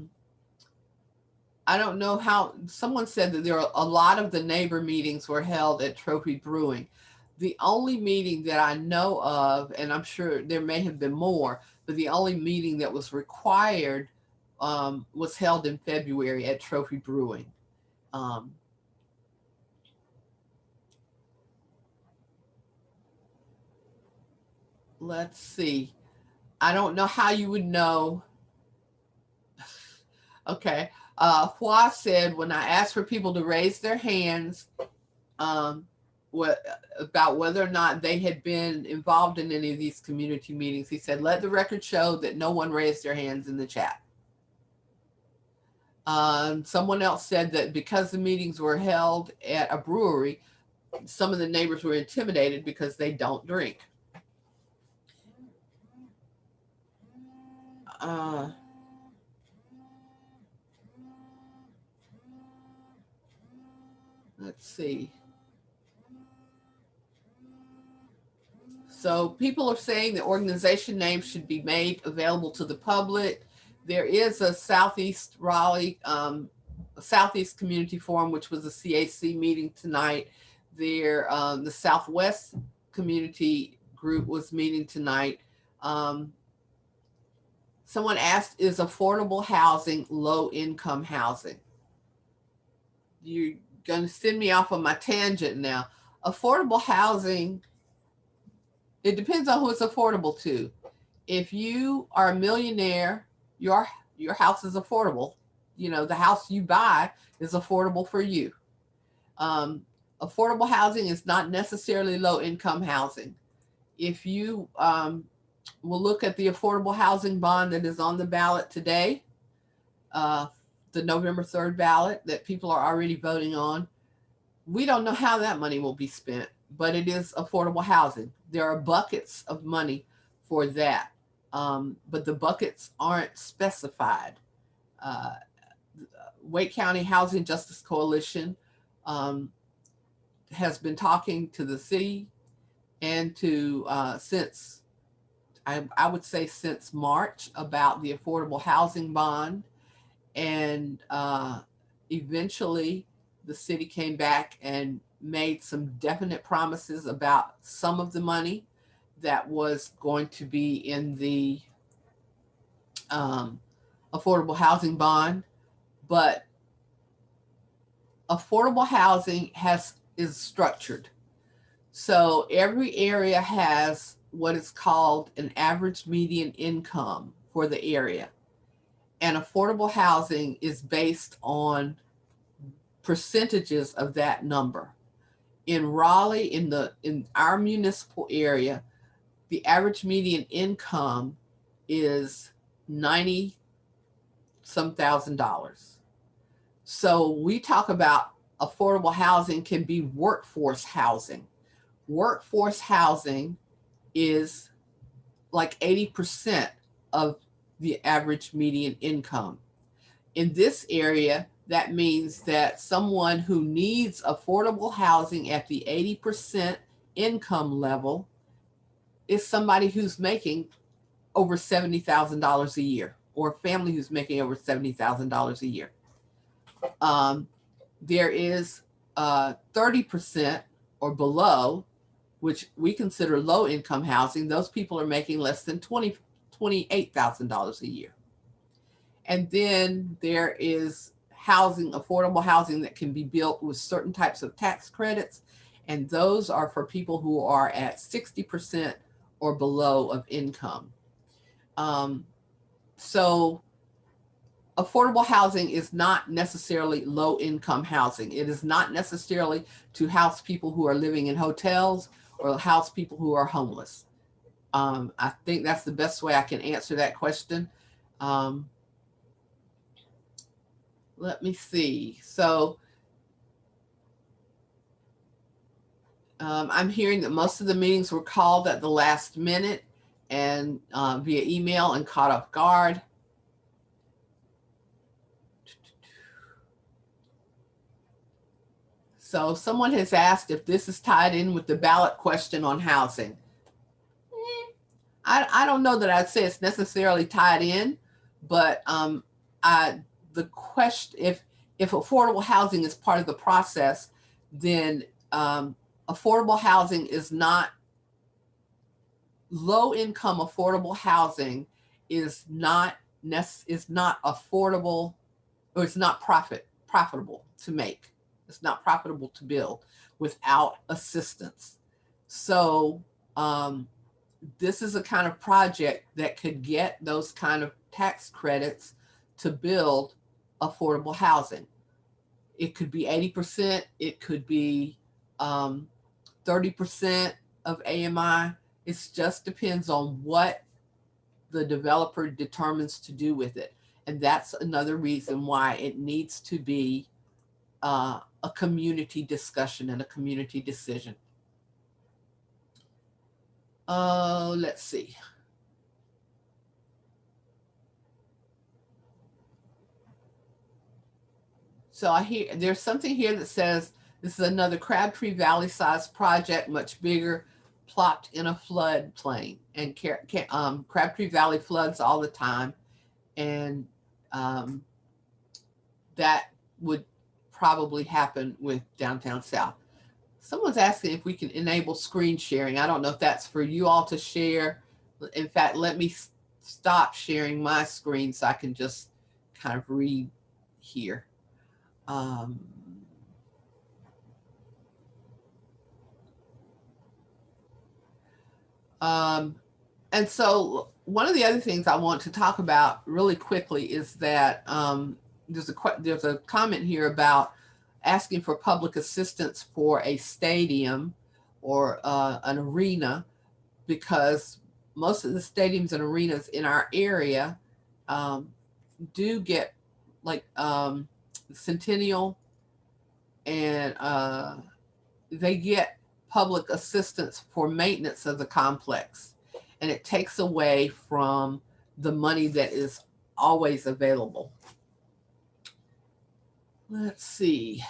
don't know how, someone said that there are a lot of the neighbor meetings were held at Trophy Brewing. The only meeting that I know of, and I'm sure there may have been more, but the only meeting that was required was held in February at Trophy Brewing. Let's see. I don't know how you would know. Okay. Hua said, when I asked for people to raise their hands about whether or not they had been involved in any of these community meetings, he said, let the record show that no one raised their hands in the chat. Someone else said that because the meetings were held at a brewery, some of the neighbors were intimidated because they don't drink. Let's see. So people are saying the organization name should be made available to the public. There is a Southeast Raleigh, Southeast Community Forum, which was a CAC meeting tonight. There, the Southwest Community Group was meeting tonight. Someone asked, is affordable housing low income housing? You're going to send me off on my tangent now. Affordable housing, it depends on who it's affordable to. If you are a millionaire, your house is affordable. You know, the house you buy is affordable for you. Affordable housing is not necessarily low income housing. If you will look at the affordable housing bond that is on the ballot today, the November 3rd ballot that people are already voting on, we don't know how that money will be spent, but it is affordable housing. There are buckets of money for that, but the buckets aren't specified. Wake County Housing Justice Coalition has been talking to the city and to since I would say since March about the affordable housing bond, and eventually the city came back and made some definite promises about some of the money that was going to be in the affordable housing bond. But affordable housing is structured. So every area has what is called an average median income for the area. And affordable housing is based on percentages of that number. In Raleigh, in our municipal area, the average median income is $90 some thousand. So we talk about affordable housing can be workforce housing. Workforce housing is like 80% of the average median income. In this area, that means that someone who needs affordable housing at the 80% income level is somebody who's making over $70,000 a year, or a family who's making over $70,000 a year. There is 30% or below, which we consider low income housing. Those people are making less than $28,000 a year. And then there is housing, affordable housing that can be built with certain types of tax credits. And those are for people who are at 60% or below of income. So affordable housing is not necessarily low income housing. It is not necessarily to house people who are living in hotels or house people who are homeless. I think that's the best way I can answer that question. Let me see. So I'm hearing that most of the meetings were called at the last minute and via email and caught off guard. So someone has asked if this is tied in with the ballot question on housing. I don't know that I'd say it's necessarily tied in, but the question, if affordable housing is part of the process, then affordable housing is not, low income affordable housing is not affordable, or it's not profitable to make. It's not profitable to build without assistance. So this is a kind of project that could get those kind of tax credits to build affordable housing. It could be 80%, it could be 30% of AMI. It just depends on what the developer determines to do with it. And that's another reason why it needs to be a community discussion and a community decision. Let's see. So I hear there's something here that says this is another Crabtree Valley sized project, much bigger, plopped in a floodplain. And Crabtree Valley floods all the time. And that would probably happen with Downtown South. Someone's asking if we can enable screen sharing. I don't know if that's for you all to share. In fact, let me stop sharing my screen so I can just kind of read here. And so one of the other things I want to talk about really quickly is that there's a comment here about asking for public assistance for a stadium or an arena, because most of the stadiums and arenas in our area do get like Centennial, and they get public assistance for maintenance of the complex. And it takes away from the money that is always available. Let's see.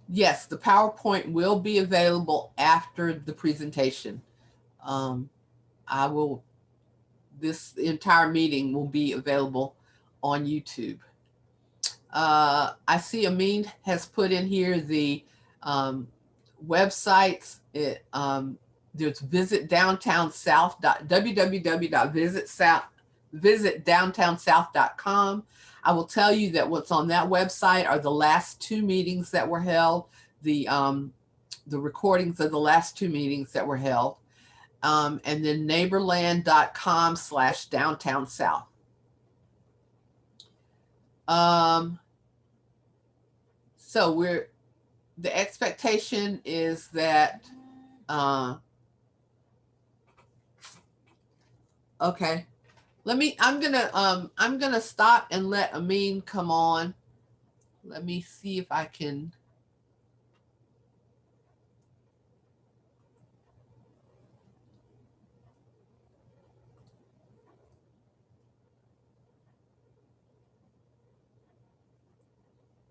Yes, the PowerPoint will be available after the presentation. This entire meeting will be available on YouTube. I see Amin has put in here the websites. There's www.visitdowntownsouth.com. I will tell you that what's on that website are the last 2 meetings that were held, the recordings of the last 2 meetings that were held, and then neighborland.com/downtownsouth. So the expectation is that, okay, I'm gonna stop and let Amin come on. Let me see if I can.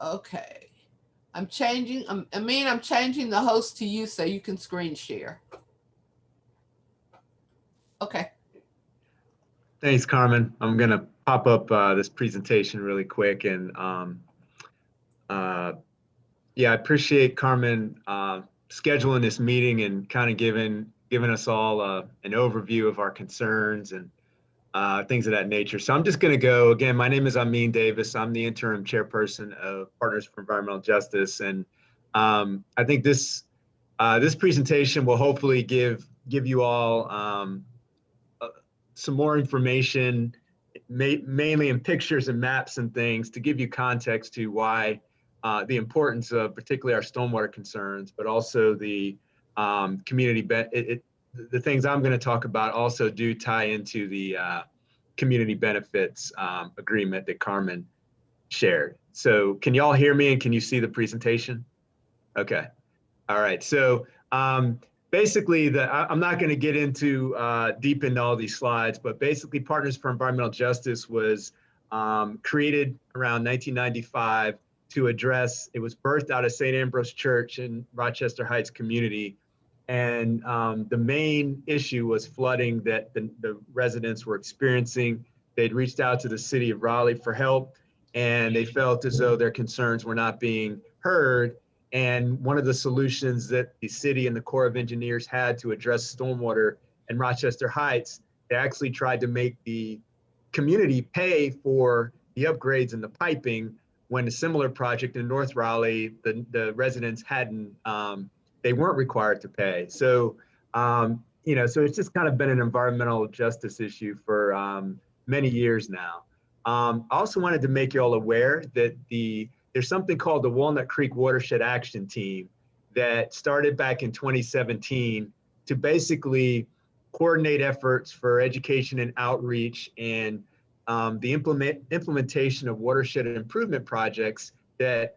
Okay, I'm changing the host to you so you can screen share. Okay. Thanks, Carmen. I'm going to pop up this presentation really quick. And yeah, I appreciate Carmen scheduling this meeting and kind of giving us all an overview of our concerns and things of that nature. So I'm just going to go. Again, my name is Amin Davis. I'm the interim chairperson of Partners for Environmental Justice. And I think this presentation will hopefully give you all some more information, mainly in pictures and maps and things, to give you context to why the importance of particularly our stormwater concerns, but also the community, the things I'm going to talk about also do tie into the community benefits agreement that Carmen shared. So can you all hear me and can you see the presentation? Okay. All right. So basically, I'm not going to get into deep into all these slides, but basically Partners for Environmental Justice was created around 1995 to address, it was birthed out of St. Ambrose Church in Rochester Heights Community. And the main issue was flooding that the residents were experiencing. They'd reached out to the city of Raleigh for help, and they felt as though their concerns were not being heard. And one of the solutions that the city and the Corps of Engineers had to address stormwater in Rochester Heights, they actually tried to make the community pay for the upgrades and the piping, when a similar project in North Raleigh, the residents hadn't, they weren't required to pay. So, you know, so it's just kind of been an environmental justice issue for many years now. I also wanted to make you all aware that there's something called the Walnut Creek Watershed Action Team that started back in 2017 to basically coordinate efforts for education and outreach and the implementation of watershed improvement projects that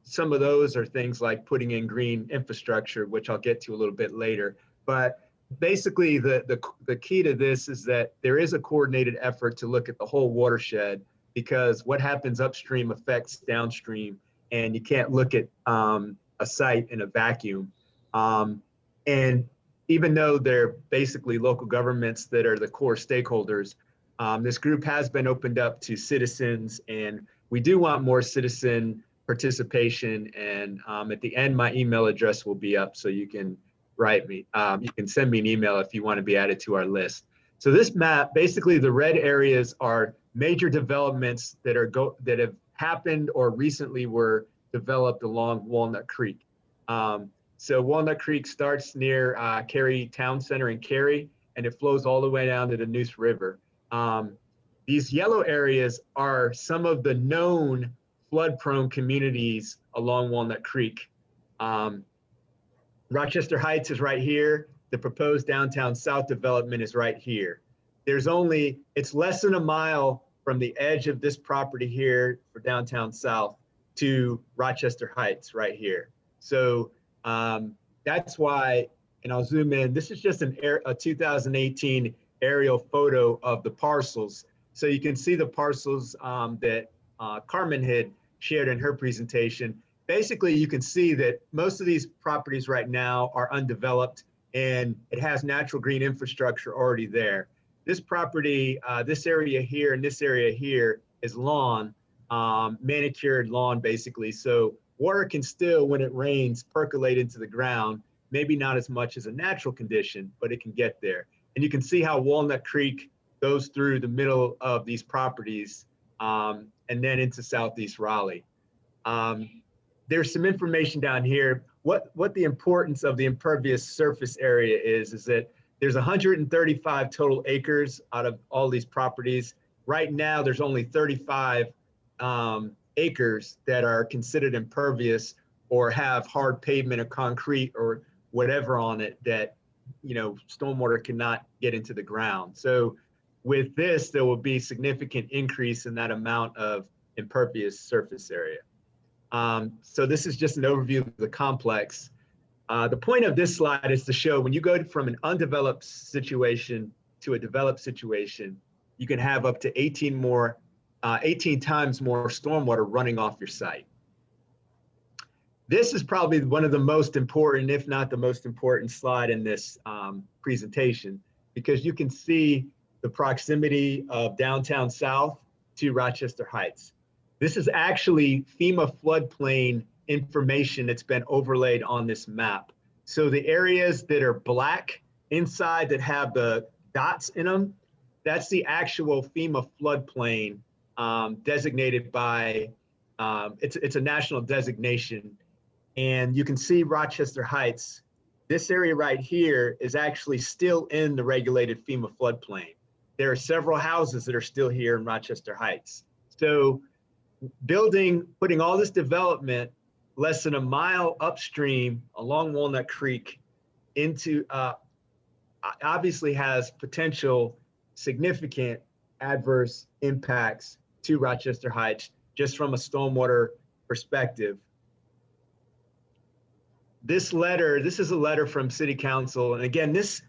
some of those are things like putting in green infrastructure, which I'll get to a little bit later. But basically the key to this is that there is a coordinated effort to look at the whole watershed, because what happens upstream affects downstream, and you can't look at a site in a vacuum. And even though they're basically local governments that are the core stakeholders, this group has been opened up to citizens, and we do want more citizen participation. And at the end, my email address will be up, so you can write me. You can send me an email if you want to be added to our list. So this map, basically the red areas are major developments that have happened or recently were developed along Walnut Creek. So Walnut Creek starts near Cary Town Center in Cary, and it flows all the way down to the Neuse River. These yellow areas are some of the known flood-prone communities along Walnut Creek. Rochester Heights is right here. The proposed downtown south development is right here. It's less than a mile from the edge of this property here for downtown south to Rochester Heights right here. So that's why, and I'll zoom in, this is just a 2018 aerial photo of the parcels. So you can see the parcels that Carmen had shared in her presentation. Basically, you can see that most of these properties right now are undeveloped, and it has natural green infrastructure already there. This property, this area here and this area here is lawn, manicured lawn basically. So water can still, when it rains, percolate into the ground, maybe not as much as a natural condition, but it can get there. And you can see how Walnut Creek goes through the middle of these properties and then into Southeast Raleigh. There's some information down here. What the importance of the impervious surface area is that there's 135 total acres out of all these properties. Right now, there's only 35 acres that are considered impervious or have hard pavement or concrete or whatever on it that, stormwater cannot get into the ground. So with this, there will be significant increase in that amount of impervious surface area. So this is just an overview of the complex. The point of this slide is to show when you go from an undeveloped situation to a developed situation, you can have up to 18 times more stormwater running off your site. This is probably one of the most important, if not the most important slide in this presentation, because you can see the proximity of downtown south to Rochester Heights. This is actually FEMA floodplain information that's been overlaid on this map. So the areas that are black inside that have the dots in them, that's the actual FEMA floodplain designated by, it's a national designation. And you can see Rochester Heights. This area right here is actually still in the regulated FEMA floodplain. There are several houses that are still here in Rochester Heights. So putting all this development less than a mile upstream along Walnut Creek into, obviously has potential significant adverse impacts to Rochester Heights, just from a stormwater perspective. This is a letter from City Council. And again, this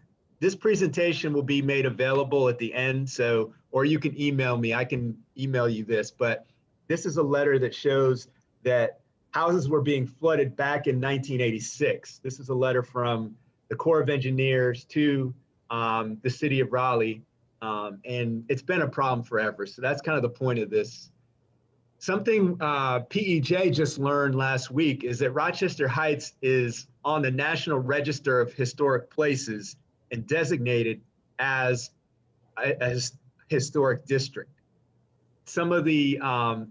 presentation will be made available at the end. So, or you can email me, I can email you this, but this is a letter that shows that houses were being flooded back in 1986. This is a letter from the Corps of Engineers to the city of Raleigh. And it's been a problem forever. So that's kind of the point of this. Something PEJ just learned last week is that Rochester Heights is on the National Register of Historic Places and designated as a historic district. Some of the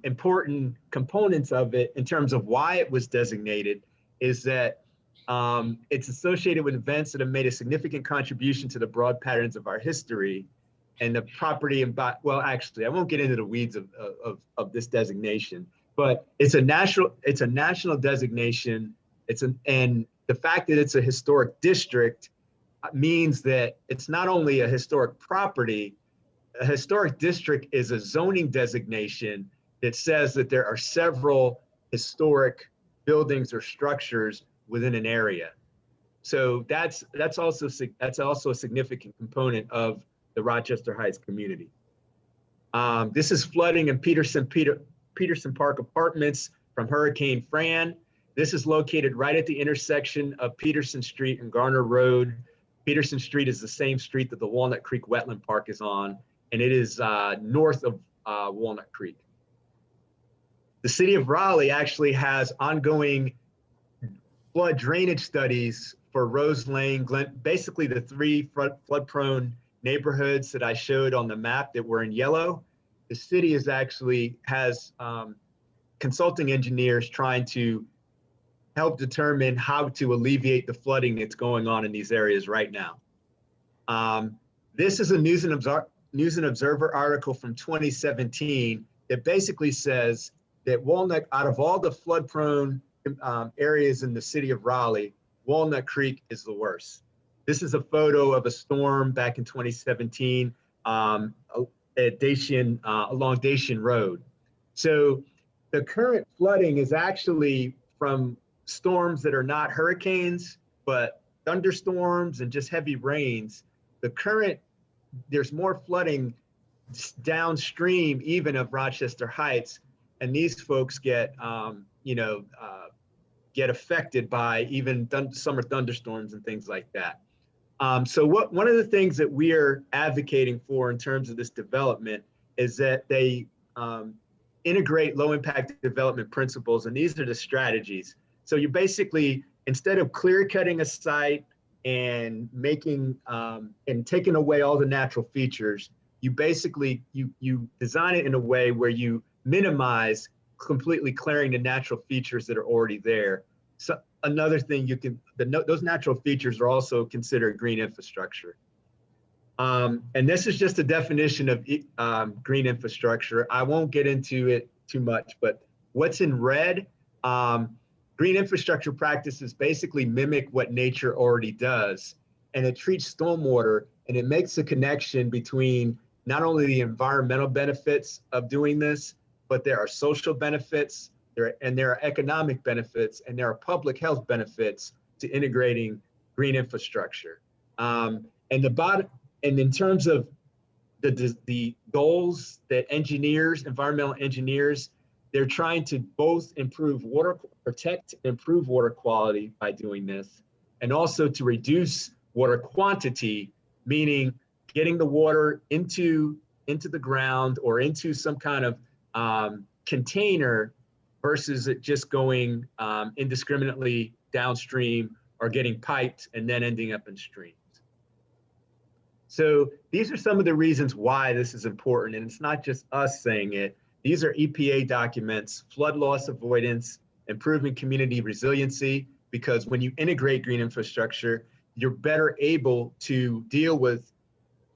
important components of it in terms of why it was designated is that it's associated with events that have made a significant contribution to the broad patterns of our history. And the property, well, actually, I won't get into the weeds of this designation, but it's a national designation. And the fact that it's a historic district means that it's not only a historic property. A historic district is a zoning designation that says that there are several historic buildings or structures within an area. So that's also a significant component of the Rochester Heights community. This is flooding in Peterson Park Apartments from Hurricane Fran. This is located right at the intersection of Peterson Street and Garner Road. Peterson Street is the same street that the Walnut Creek Wetland Park is on, and it is north of Walnut Creek. The city of Raleigh actually has ongoing flood drainage studies for Rose Lane, basically the three flood-prone neighborhoods that I showed on the map that were in yellow. The city has consulting engineers trying to help determine how to alleviate the flooding that's going on in these areas right now. This is a News and Observer article from 2017 that basically says that Walnut, out of all the flood-prone areas in the city of Raleigh, Walnut Creek is the worst. This is a photo of a storm back in 2017 at Dacian, along Dacian Road. So the current flooding is actually from storms that are not hurricanes, but thunderstorms and just heavy rains. There's more flooding downstream even of Rochester Heights, and these folks get affected by even summer thunderstorms and things like that. So one of the things that we are advocating for in terms of this development is that they integrate low impact development principles, and these are the strategies. So you basically, instead of clear cutting a site and making and taking away all the natural features, you basically you design it in a way where you minimize completely clearing the natural features that are already there. So another thing those natural features are also considered green infrastructure. And this is just a definition of green infrastructure. I won't get into it too much, but what's in red, green infrastructure practices basically mimic what nature already does, and it treats stormwater, and it makes a connection between not only the environmental benefits of doing this, but there are social benefits, there are economic benefits, and there are public health benefits to integrating green infrastructure. And in terms of the goals that environmental engineers, they're trying to both protect and improve water quality by doing this, and also to reduce water quantity, meaning getting the water into the ground or into some kind of container versus it just going indiscriminately downstream or getting piped and then ending up in streams. So these are some of the reasons why this is important, and it's not just us saying it. These are EPA documents, flood loss avoidance, improving community resiliency, because when you integrate green infrastructure, you're better able to deal with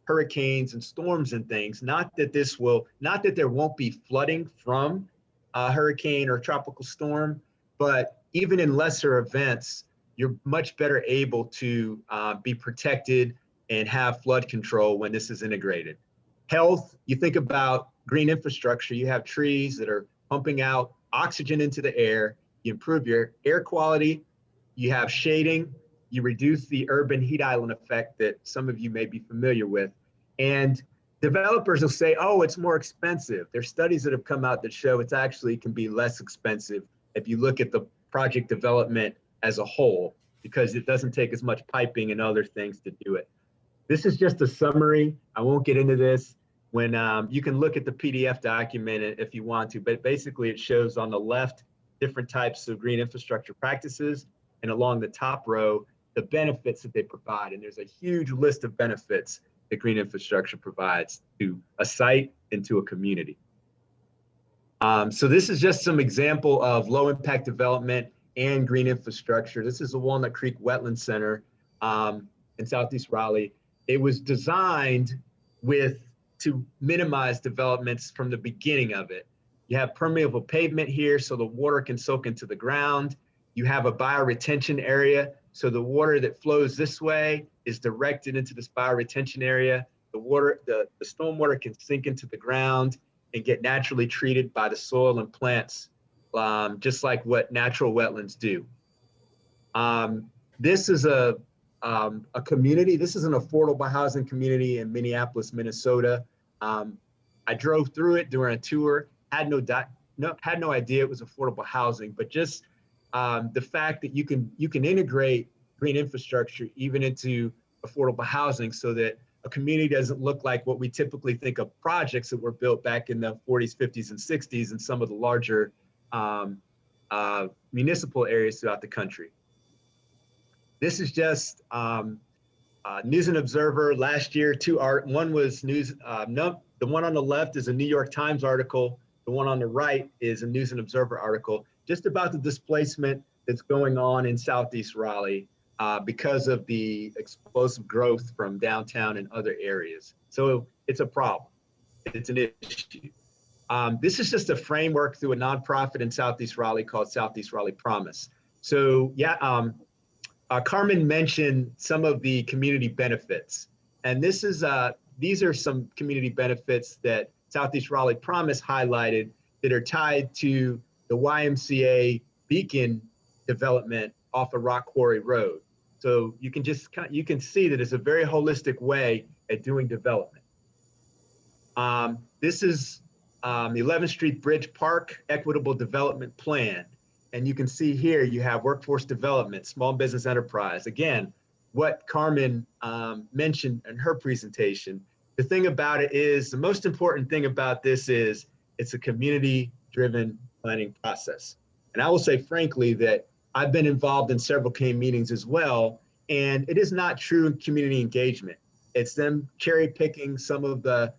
hurricanes and storms and things. Not that there won't be flooding from a hurricane or tropical storm, but even in lesser events, you're much better able to be protected and have flood control when this is integrated. Health, you think about green infrastructure, you have trees that are pumping out oxygen into the air, you improve your air quality, you have shading, you reduce the urban heat island effect that some of you may be familiar with. And developers will say, oh, it's more expensive. There's studies that have come out that show it's actually can be less expensive if you look at the project development as a whole, because it doesn't take as much piping and other things to do it. This is just a summary. I won't get into this. When you can look at the PDF document if you want to, but basically it shows on the left different types of green infrastructure practices, and along the top row, the benefits that they provide. And there's a huge list of benefits that green infrastructure provides to a site and to a community. So this is just some example of low impact development and green infrastructure. This is the Walnut Creek Wetland Center in Southeast Raleigh. It was designed to minimize developments from the beginning of it. You have permeable pavement here so the water can soak into the ground. You have a bioretention area So the water that flows this way is directed into this bioretention area. The stormwater can sink into the ground and get naturally treated by the soil and plants, just like what natural wetlands do. This is a community. This is an affordable housing community in Minneapolis, Minnesota. I drove through it during a tour. Had no idea it was affordable housing, but just the fact that you can integrate green infrastructure even into affordable housing, so that a community doesn't look like what we typically think of projects that were built back in the 40s, 50s, and 60s in some of the larger municipal areas throughout the country. This is just News and Observer last year. One was news. No, the one on the left is a New York Times article. The one on the right is a News and Observer article, just about the displacement that's going on in Southeast Raleigh because of the explosive growth from downtown and other areas. So it's a problem. It's an issue. This is just a framework through a nonprofit in Southeast Raleigh called Southeast Raleigh Promise. So yeah, Carmen mentioned some of the community benefits, and these are some community benefits that Southeast Raleigh Promise highlighted that are tied to the YMCA Beacon development off of Rock Quarry Road. So you can see that it's a very holistic way at doing development. This is the 11th Street Bridge Park Equitable Development Plan. And you can see here, you have workforce development, small business enterprise. Again, what Carmen mentioned in her presentation. The thing about it is, the most important thing about this is it's a community-driven planning process. And I will say frankly that I've been involved in several CAIM meetings as well, and it is not true community engagement. It's them cherry picking some of the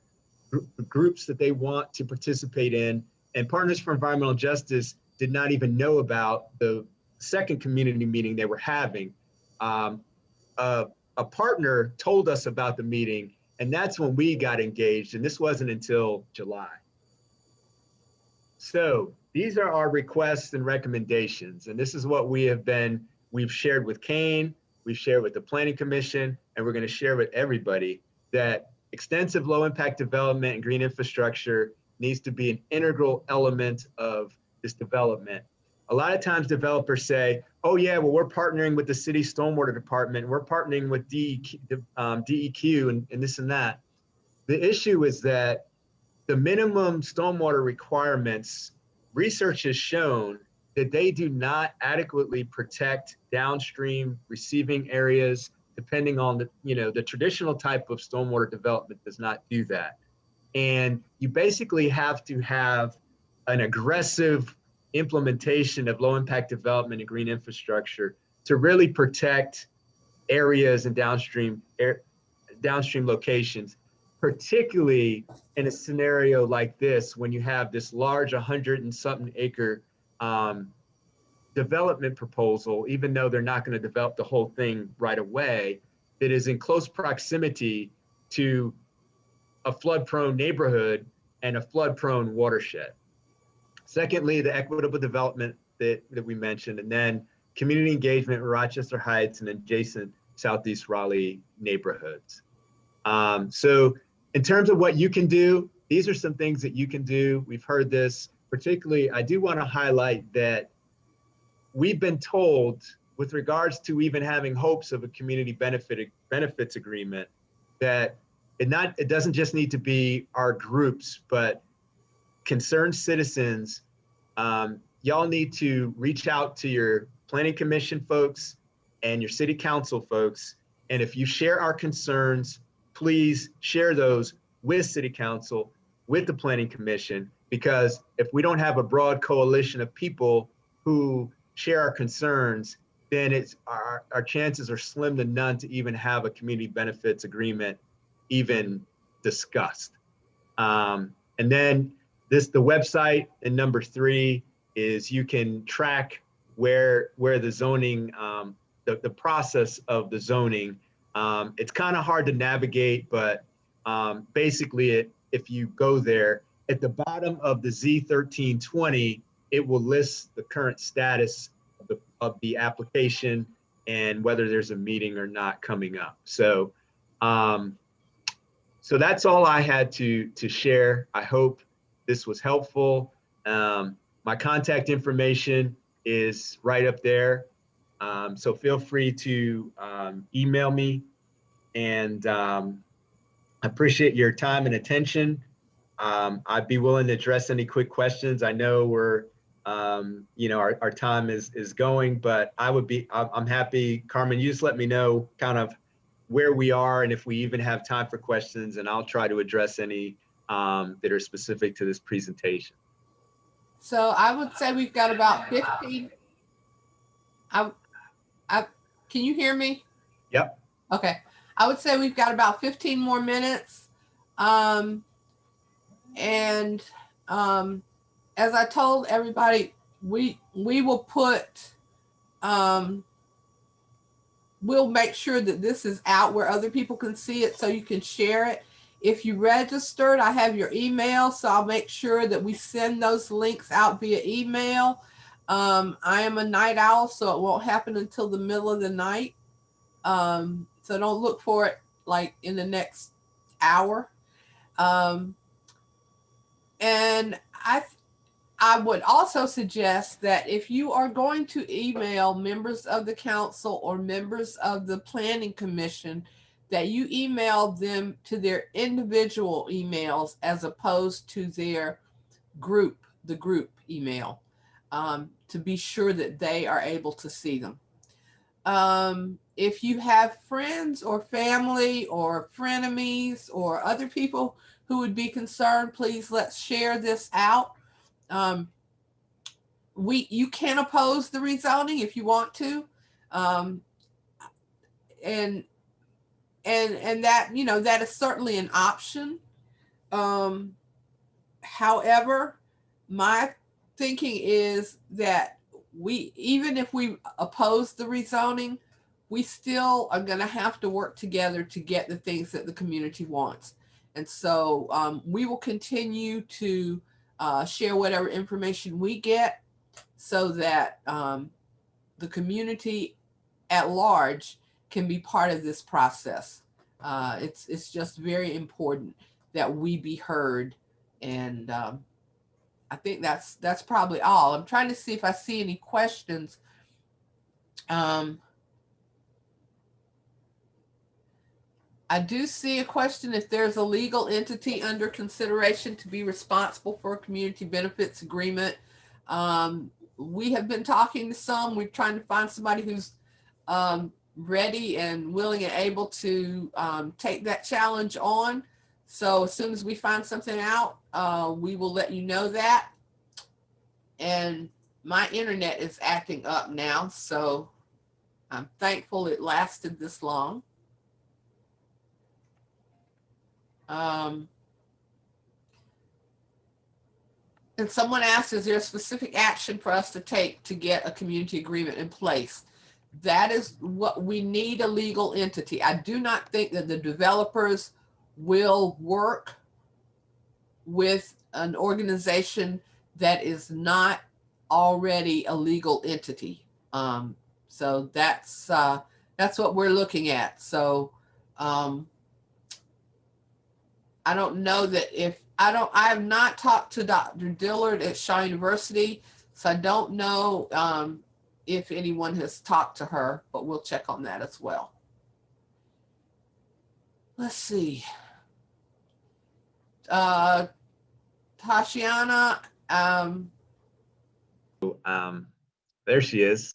groups that they want to participate in, and Partners for Environmental Justice did not even know about the second community meeting they were having. A partner told us about the meeting, and that's when we got engaged, and this wasn't until July. So these are our requests and recommendations, and this is what we've shared with CAIM, we've shared with the Planning Commission, and we're going to share with everybody that extensive low impact development and green infrastructure needs to be an integral element of this development. A lot of times developers say, oh yeah, well, we're partnering with the city stormwater department, we're partnering with DEQ and this and that. The issue is that the minimum stormwater requirements, research has shown that they do not adequately protect downstream receiving areas, depending on the traditional type of stormwater development does not do that. And you basically have to have an aggressive implementation of low impact development and green infrastructure to really protect areas and downstream locations, particularly in a scenario like this, when you have this large 100 and something acre development proposal, even though they're not going to develop the whole thing right away, that is in close proximity to a flood-prone neighborhood and a flood-prone watershed. Secondly, the equitable development that we mentioned, and then community engagement with Rochester Heights and adjacent Southeast Raleigh neighborhoods. So in terms of what you can do, these are some things that you can do. We've heard this. Particularly, I do want to highlight that we've been told, with regards to even having hopes of a community benefits agreement, that it doesn't just need to be our groups, but concerned citizens. Y'all need to reach out to your planning commission folks and your city council folks. And if you share our concerns, please share those with city council, with the planning commission, because if we don't have a broad coalition of people who share our concerns, then our chances are slim to none to even have a community benefits agreement even discussed. And then the website, and number 3 is you can track where the zoning, the process of the zoning. It's kind of hard to navigate, but basically if you go there, at the bottom of the Z1320, it will list the current status of the application and whether there's a meeting or not coming up. So so that's all I had to share. I hope this was helpful. My contact information is right up there. So feel free to email me, and I appreciate your time and attention. I'd be willing to address any quick questions. I know we're, our time is going, but I'm happy. Carmen, you just let me know kind of where we are and if we even have time for questions, and I'll try to address any that are specific to this presentation. So I would say we've got about 15. Can you hear me? Yep. Okay. I would say we've got about 15 more minutes. And as I told everybody, we will put, we'll make sure that this is out where other people can see it so you can share it. If you registered, I have your email, so I'll make sure that we send those links out via email. I am a night owl, so it won't happen until the middle of the night. So don't look for it like in the next hour. And I would also suggest that if you are going to email members of the council or members of the planning commission, that you email them to their individual emails as opposed to their the group email, to be sure that they are able to see them. If you have friends or family or frenemies or other people who would be concerned, please let's share this out. You can oppose the rezoning if you want to, and that, that is certainly an option. However, my thinking is that even if we oppose the rezoning, we still are going to have to work together to get the things that the community wants. And so we will continue to share whatever information we get so that the community at large can be part of this process. It's just very important that we be heard. And I think that's probably all. I'm trying to see if I see any questions. I do see a question if there's a legal entity under consideration to be responsible for a community benefits agreement. We have been talking to some. We're trying to find somebody who's ready and willing and able to take that challenge on. So as soon as we find something out, we will let you know that. And my internet is acting up now, so I'm thankful it lasted this long. And someone asked, is there a specific action for us to take to get a community agreement in place? That is what we need, a legal entity. I do not think that the developers will work with an organization that is not already a legal entity. So that's what we're looking at. So I don't know that I have not talked to Dr. Dillard at Shaw University, so I don't know if anyone has talked to her, but we'll check on that as well. Let's see. Tashiana. There she is.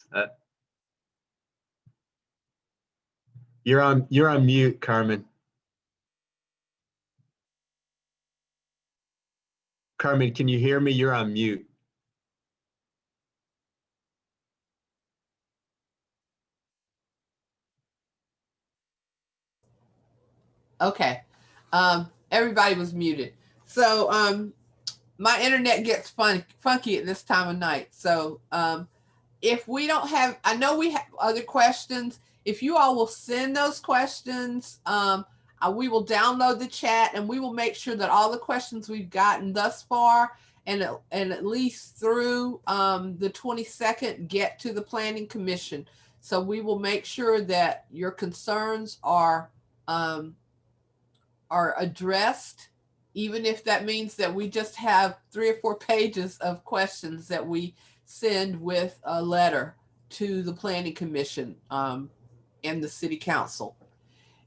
You're on mute, Carmen. Carmen, can you hear me? You're on mute. Okay. Everybody was muted. So my internet gets funky at this time of night. So if we don't have, I know we have other questions. If you all will send those questions, we will download the chat and we will make sure that all the questions we've gotten thus far and at least through the 22nd get to the Planning Commission. So we will make sure that your concerns are addressed, even if that means that we just have 3 or 4 pages of questions that we send with a letter to the Planning Commission and the City Council.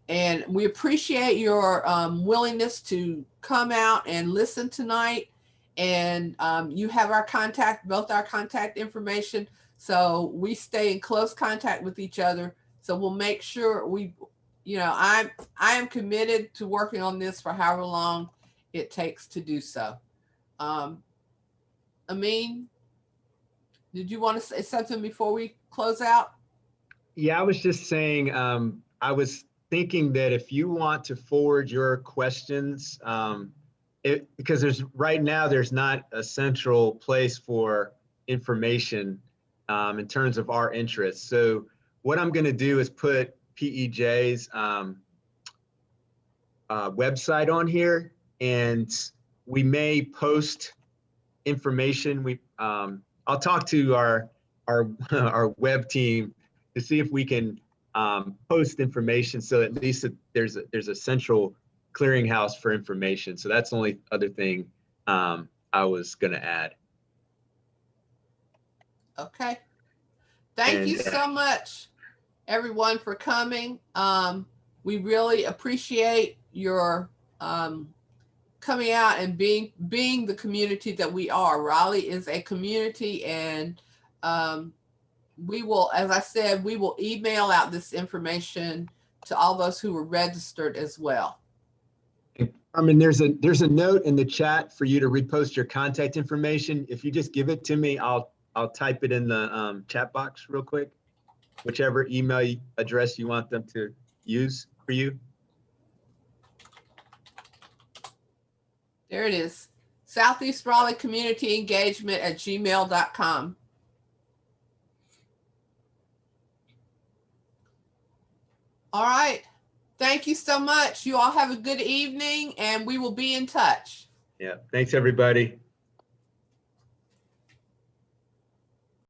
And we appreciate your willingness to come out and listen tonight. And you have our contact, both our contact information. So we stay in close contact with each other. So we'll make sure I am committed to working on this for however long it takes to do so. Amin, did you want to say something before we close out? Yeah, I was just saying, I was thinking that if you want to forward your questions, because right now there's not a central place for information in terms of our interests. So what I'm going to do is put PEJ's website on here, and we may post information. I'll talk to our web team to see if we can post information, so at least there's a central clearinghouse for information. So that's the only other thing I was going to add. Okay. Thank you so much, everyone, for coming. We really appreciate your coming out and being the community that we are. Raleigh is a community, and we will, as I said, we will email out this information to all those who were registered as well. Carmen, there's a note in the chat for you to repost your contact information. If you just give it to me, I'll type it in the chat box real quick, whichever email address you want them to use for you. There it is. Southeast Raleigh Community Engagement at gmail.com. All right. Thank you so much. You all have a good evening, and we will be in touch. Yeah. Thanks, everybody.